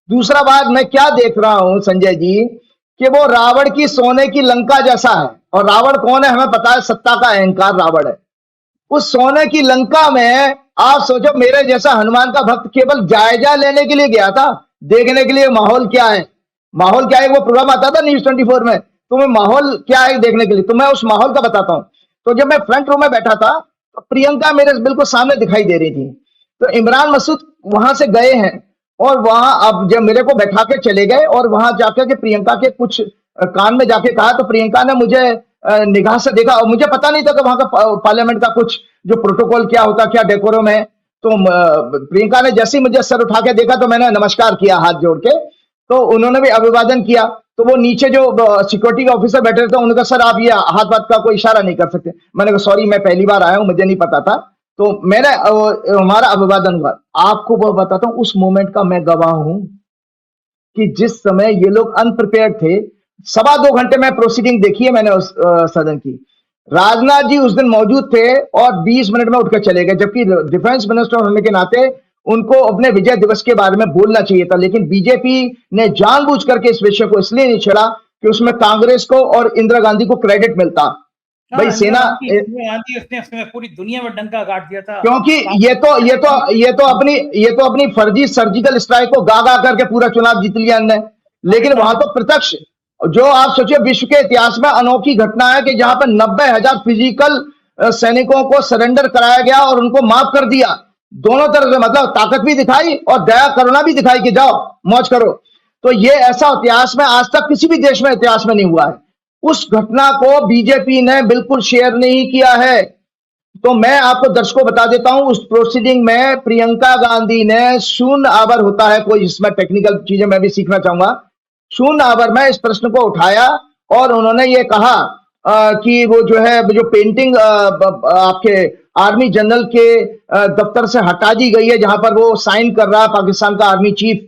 दूसरा बात मैं क्या देख रहा हूं संजय जी कि वो रावण की सोने की लंका जैसा है। और रावण कौन है हमें पता है, सत्ता का अहंकार रावण है। उस सोने की लंका में आप सोचो मेरे जैसा हनुमान का भक्त केवल जायजा लेने के लिए गया था, देखने के लिए माहौल क्या है। माहौल क्या है वो प्रोग्राम आता था न्यूज 24 में, तो मैं माहौल क्या है देखने के लिए, तो मैं उस माहौल का बताता हूं। तो जब मैं फ्रंट रो में बैठा था तो प्रियंका मेरे बिल्कुल सामने दिखाई दे रही थी। तो इमरान मसूद वहां से गए हैं और वहां अब जब मेरे को बैठा के चले गए और वहां जाकर के प्रियंका के कुछ कान में जाके कहा, तो प्रियंका ने मुझे निगाह से देखा और मुझे पता नहीं था कि वहां का पार्लियामेंट का कुछ जो प्रोटोकॉल क्या होता, क्या डेकोरम है। तो प्रियंका ने जैसे ही मुझे सर उठा के देखा तो मैंने नमस्कार किया हाथ जोड़ के, तो उन्होंने भी अभिवादन किया। तो वो नीचे जो सिक्योरिटी ऑफिसर बैठे थे उन्होंने कहा सर आप ये हाथ बात का कोई इशारा नहीं कर सकते। मैंने कहा सॉरी मैं पहली बार आया हूं, मुझे नहीं पता था। तो मैंने हमारा अभिवादन हुआ। आपको वो बताता हूं उस मोमेंट का मैं गवाह हूं कि जिस समय ये लोग अनप्रिपेयर्ड थे, 2.25 घंटे में प्रोसीडिंग देखी है मैंने उस सदन की। राजनाथ जी उस दिन मौजूद थे और 20 मिनट में उठकर चले गए, जबकि डिफेंस मिनिस्टर होने के नाते उनको अपने विजय दिवस के बारे में बोलना चाहिए था। लेकिन बीजेपी ने जानबूझ करके इस विषय को इसलिए नहीं छेड़ा कि उसमें कांग्रेस को और इंदिरा गांधी को क्रेडिट मिलता। भाई सेना उसने पूरी दुनिया में डंका गाड़ दिया था, क्योंकि ये तो अपनी फर्जी सर्जिकल स्ट्राइक को गा गा करके पूरा चुनाव जीत लिया इनने। लेकिन वहां तो प्रत्यक्ष जो आप सोचिए विश्व के इतिहास में अनोखी घटना है कि जहां पर 90,000 फिजिकल सैनिकों को सरेंडर कराया गया और उनको माफ कर दिया। दोनों तरफ से मतलब ताकत भी दिखाई और दया करुणा भी दिखाई कि जाओ मौज करो। तो ये ऐसा इतिहास में आज तक किसी भी देश में इतिहास में नहीं हुआ है। उस घटना को बीजेपी ने बिल्कुल शेयर नहीं किया है। तो मैं आपको दर्शकों बता देता हूं उस प्रोसीडिंग में प्रियंका गांधी ने शून्य आवर होता है कोई, इसमें टेक्निकल चीजें मैं भी सीखना चाहूंगा। शून्य आवर में इस प्रश्न को उठाया और उन्होंने ये कहा कि वो जो है जो पेंटिंग आपके आर्मी जनरल के दफ्तर से हटा दी गई है जहां पर वो साइन कर रहा है पाकिस्तान का आर्मी चीफ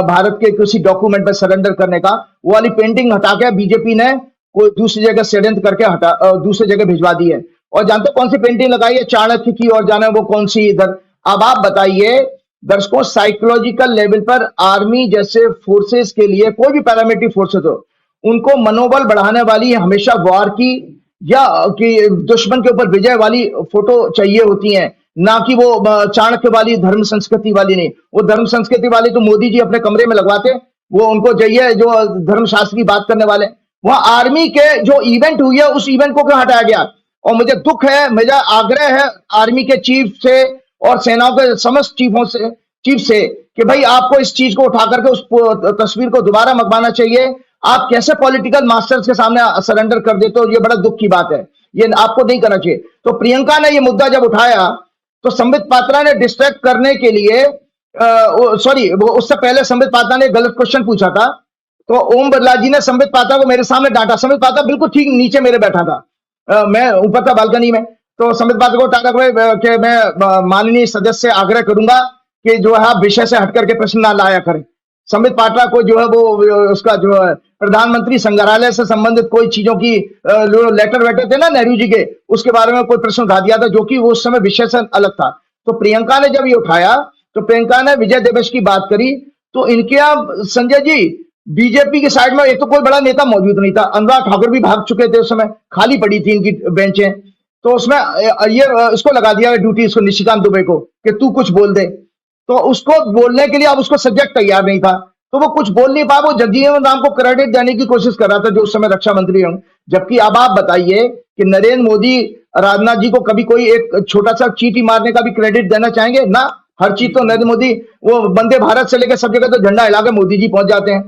भारत के किसी डॉक्यूमेंट में सरेंडर करने का, वो वाली पेंटिंग हटा के बीजेपी ने कोई दूसरी जगह षड्यंत्र करके दूसरी जगह भिजवा दी है। और जानते कौन सी पेंटिंग लगाई है? चाणक्य की, और जाने वो कौन सी इधर। अब आप बताइए दर्शकों, साइकोलॉजिकल लेवल पर आर्मी जैसे फोर्सेस के लिए कोई भी पैरामिलिट्री फोर्सेस हो उनको मनोबल बढ़ाने वाली हमेशा वार की या कि दुश्मन के ऊपर विजय वाली फोटो चाहिए होती है, ना कि वो चाणक्य वाली धर्म संस्कृति वाली नहीं। वो धर्म संस्कृति वाली तो मोदी जी अपने कमरे में लगवाते, वो उनको चाहिए जो धर्मशास्त्र की बात करने वाले। वहां आर्मी के जो इवेंट हुई है उस इवेंट को क्यों हटाया गया? और मुझे दुख है, मेरा आग्रह है आर्मी के चीफ से और सेनाओं के समस्त चीफ से कि भाई आपको इस चीज को उठा करके उस तस्वीर को दोबारा मंगवाना चाहिए। आप कैसे पॉलिटिकल मास्टर्स के सामने सरेंडर कर देते हो, ये बड़ा दुख की बात है, ये आपको नहीं करना चाहिए। तो प्रियंका ने ये मुद्दा जब उठाया तो संबित पात्रा ने डिस्ट्रैक्ट करने के लिए उससे पहले संबित पात्रा ने गलत क्वेश्चन पूछा था, तो ओम बिरला जी ने संबित पात्रा को मेरे सामने डांटा। संबित पात्रा बिल्कुल ठीक नीचे मेरे बैठा था, मैं ऊपर था बालकनी में। तो संबित पात्रा को डांटा कि मैं माननीय सदस्य से आग्रह करूंगा कि जो है विषय से हटकर के प्रश्न ना लाया करें। संबित पात्रा को जो है वो उसका जो है प्रधानमंत्री संग्रहालय से संबंधित कोई चीजों की लेटर वेटर थे ना नेहरू जी के, उसके बारे में कोई प्रश्न उठा दिया था जो कि वो उस समय विषय से अलग था। तो प्रियंका ने जब ये उठाया तो प्रियंका ने विजय दिवस की बात करी। तो इनके यहाँ संजय जी बीजेपी के साइड में एक तो कोई बड़ा नेता मौजूद नहीं था, अनुराग ठाकुर भी भाग चुके थे, उस समय खाली पड़ी थी इनकी बेंचें। तो उसमें ये इसको लगा दिया ड्यूटी, इसको निशिकांत दुबे को कि तू कुछ बोल दे। तो उसको बोलने के लिए अब उसको सब्जेक्ट तैयार नहीं था, तो वो कुछ बोल नहीं पाया। वो जगजीवन राम को क्रेडिट देने की कोशिश कर रहा था जो उस समय रक्षा मंत्री हों। जबकि अब आप बताइए कि नरेंद्र मोदी राजनाथ जी को कभी कोई एक छोटा सा चींटी मारने का भी क्रेडिट देना चाहेंगे ना? हर चीज तो नरेंद्र मोदी, वो वंदे भारत से लेकर सब जगह तो झंडा हिला के मोदी जी पहुंच जाते हैं।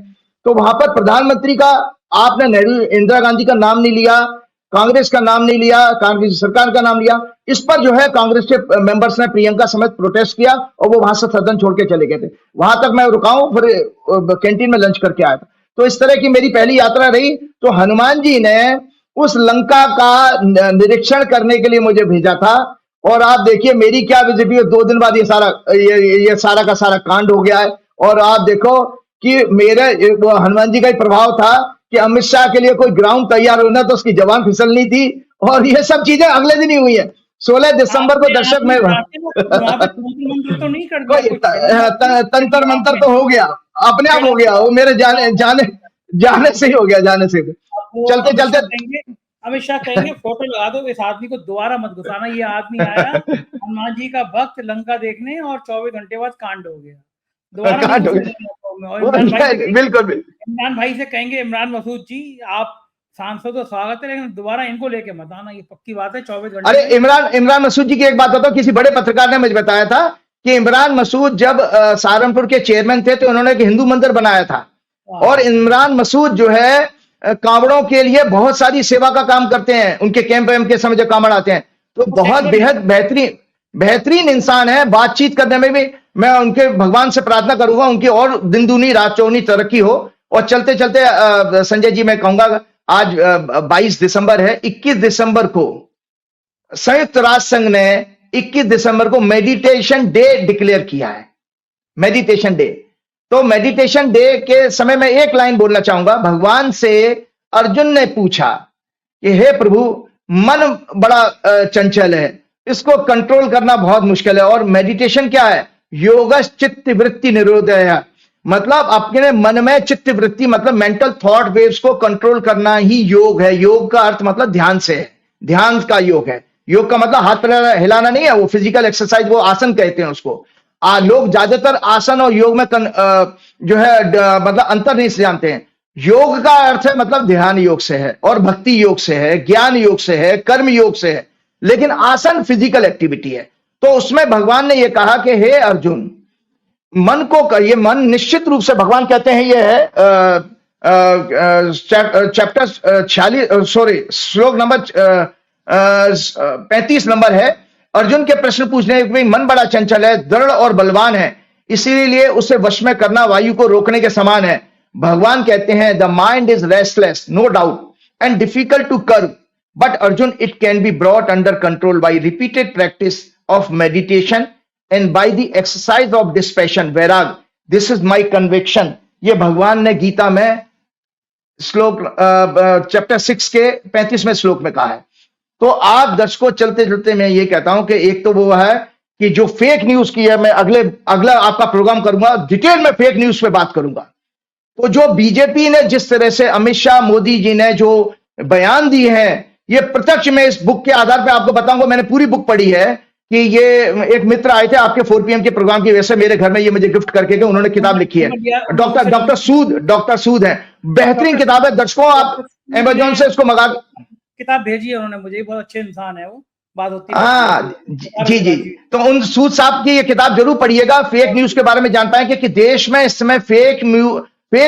तो वहां पर प्रधानमंत्री का आपने नेहरू इंदिरा गांधी का नाम नहीं लिया, कांग्रेस का नाम नहीं लिया, कांग्रेस सरकार का नाम लिया। इस पर जो है कांग्रेस के मेंबर्स ने प्रियंका समेत प्रोटेस्ट किया और वो वहां से सदन छोड़ के चले गए थे। वहां तक मैं रुका हूं, फिर कैंटीन में लंच करके आया था। तो इस तरह की मेरी पहली यात्रा रही। तो हनुमान जी ने उस लंका का निरीक्षण करने के लिए मुझे भेजा था और आप देखिए मेरी क्या विजिबी, 2 दिन बाद ये सारा का सारा कांड हो गया है। और आप देखो कि मेरे हनुमान जी का ही प्रभाव था कि अमित शाह के लिए कोई ग्राउंड तैयार होना तो उसकी जबान फिसलनी थी और ये सब चीजें अगले दिन ही हुई है। 16 दिसंबर को दर्शक में वहां पे तंत्र मंत्र तो नहीं कर दिया कोई कुछ छेड़छाड़ तंत्र मंत्र तो हो गया, अपने आप हो गया, वो मेरे जाने से ही हो गया, जाने से। चलते चलते अमित शाह कहेंगे फोटो लगा दो, इस आदमी को दोबारा मत घुसाना, ये आदमी आया हनुमान जी का भक्त लंका देखने और 24 घंटे बाद कांड हो गया, दोबारा बिल्कुल। इमरान भाई से कहेंगे, इमरान मसूद जी आप सांसद तो स्वागत है, लेकिन दोबारा इनको लेके मत आना, ये पक्की बात है। 24 घंटे। अरे इमरान मसूद जी की एक बात बताओ, किसी बड़े पत्रकार ने मुझे बताया था कि इमरान मसूद जब सहारनपुर के चेयरमैन थे तो उन्होंने एक हिंदू मंदिर बनाया था, और इमरान मसूद जो है कांवड़ों के लिए बहुत सारी सेवा का काम करते हैं, उनके कैंप वैम्प के समय जब कांवड़ आते हैं, तो बहुत बेहद बेहतरीन इंसान है। बातचीत करने में भी मैं उनके भगवान से प्रार्थना करूंगा उनकी और दिन दूनी रात चौनी तरक्की हो। और चलते चलते संजय जी मैं कहूंगा, आज 22 दिसंबर है, 21 दिसंबर को संयुक्त राष्ट्र संघ ने 21 दिसंबर को मेडिटेशन डे डिक्लेयर किया है, मेडिटेशन डे। तो मेडिटेशन डे के समय में एक लाइन बोलना चाहूंगा, भगवान से अर्जुन ने पूछा कि हे प्रभु, मन बड़ा चंचल है, इसको कंट्रोल करना बहुत मुश्किल है, और मेडिटेशन क्या है? योगश चित्त वृत्ति निरोधय, मतलब अपने मन में चित्त वृत्ति मतलब मेंटल थॉट वेव्स को कंट्रोल करना ही योग है। योग का अर्थ मतलब ध्यान से है, ध्यान का योग है। योग का मतलब हाथ पैर हिलाना नहीं है, वो फिजिकल एक्सरसाइज, वो आसन कहते हैं उसको। लोग ज्यादातर आसन और योग में जो है मतलब अंतर नहीं जानते हैं। योग का अर्थ है मतलब ध्यान योग से है, और भक्ति योग से है, ज्ञान योग से है, कर्म योग से है, लेकिन आसन फिजिकल एक्टिविटी है। तो उसमें भगवान ने यह कहा कि हे अर्जुन, मन को, ये मन निश्चित रूप से भगवान कहते हैं, ये है चैप्टर 46 श्लोक नंबर 35 नंबर है। अर्जुन के प्रश्न पूछने में मन बड़ा चंचल है, दृढ़ और बलवान है, इसीलिए उसे वश में करना वायु को रोकने के समान है। भगवान कहते हैं the mind is restless no doubt and difficult to curb, but Arjun it can be brought under control by repeated practice of meditation and by the exercise of dispassion Vairag, this is my conviction। ये भगवान ने गीता में श्लोक chapter 6 के 35वें श्लोक में कहा है। तो आप दर्शकों चलते चलते मैं ये कहता हूं कि एक तो वो है कि जो फेक न्यूज की है, मैं अगला आपका प्रोग्राम करूंगा, डिटेल में फेक न्यूज पे बात करूंगा। तो जो बीजेपी ने जिस तरह से अमित शाह मोदी जी ने जो बयान दिए हैं, ये प्रत्यक्ष में इस बुक के आधार पर आपको बताऊंगा, मैंने पूरी बुक पढ़ी है कि ये एक मित्र आए थे आपके 4 PM के प्रोग्राम की वजह से मेरे घर में, ये मुझे गिफ्ट करके गए, उन्होंने किताब लिखी है, डॉक्टर सूद है, बेहतरीन किताब है। दर्शकों आप अमेज़न से इसको मंगा, किताब भेजी है उन्होंने मुझे, बहुत अच्छे इंसान है वो, बात होती है। हाँ जी। तो उन सूद साहब की ये किताब जरूर पढ़िएगा, फेक न्यूज के बारे में जान पाएंगे कि देश में इस समय फेक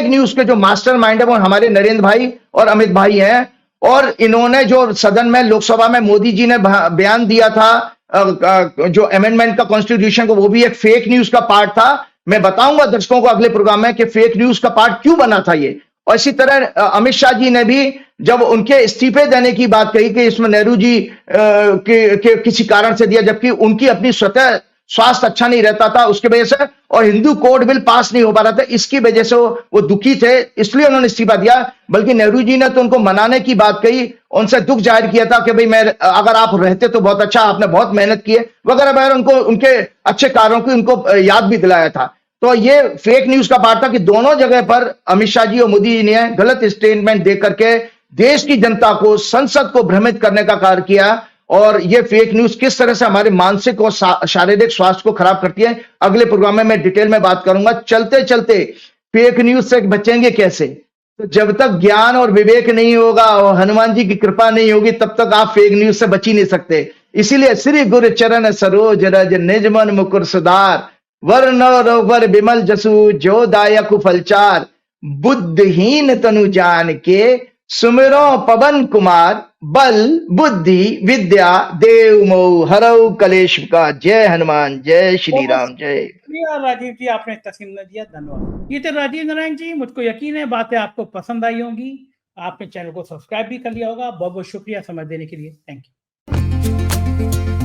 न्यूज के जो मास्टर माइंड है वो हमारे नरेंद्र भाई और अमित भाई हैं। और इन्होंने जो सदन में, लोकसभा में मोदी जी ने बयान दिया था जो अमेंडमेंट का कॉन्स्टिट्यूशन को, वो भी एक फेक न्यूज का पार्ट था। मैं बताऊंगा दर्शकों को अगले प्रोग्राम में कि फेक न्यूज का पार्ट क्यों बना था ये। और इसी तरह अमित शाह जी ने भी जब उनके इस्तीफे देने की बात कही कि इसमें नेहरू जी के किसी कारण से दिया, जबकि उनकी अपनी स्वतः स्वास्थ्य अच्छा नहीं रहता था उसकी वजह से, और हिंदू कोड बिल पास नहीं हो पा रहा था, इसकी वजह से वो दुखी थे, इसलिए उन्होंने इस्तीफा दिया। बल्कि नेहरू जी ने तो उनको मनाने की बात कही, उनसे दुख जाहिर किया था कि भाई मैं, अगर आप रहते तो बहुत अच्छा, आपने बहुत मेहनत की है वगैरह वगैरह, उनको उनके अच्छे कार्यों की उनको याद भी दिलाया था। तो ये फेक न्यूज का पार्ट था कि दोनों जगह पर अमित शाह जी और मोदी जी ने गलत स्टेटमेंट दे करके देश की जनता को, संसद को भ्रमित करने का कार्य किया। और ये फेक न्यूज किस तरह से हमारे मानसिक और शारीरिक स्वास्थ्य को खराब करती है, अगले प्रोग्राम में मैं डिटेल में बात करूंगा। चलते चलते फेक न्यूज से बचेंगे कैसे? तो जब तक ज्ञान और विवेक नहीं होगा और हनुमान जी की कृपा नहीं होगी, तब तक आप फेक न्यूज से बच ही नहीं सकते। इसीलिए श्री गुरु चरण सरोज रज निज मन मुकुर सुधार, वर विमल जसु जो दायक फलचार, बुद्धिहीन तनु जान के सुमिरो पवन कुमार, बल बुद्धि विद्या देव मोह हरऊ कलेश का। जय हनुमान, जय श्री राम, जय। राजीव जी आपने तस्लीम दिया, धन्यवाद। ये थे राजीव नारायण जी। मुझको यकीन है बातें आपको पसंद आई होंगी, आपने चैनल को सब्सक्राइब भी कर लिया होगा। बहुत बहुत शुक्रिया समय देने के लिए, थैंक यू।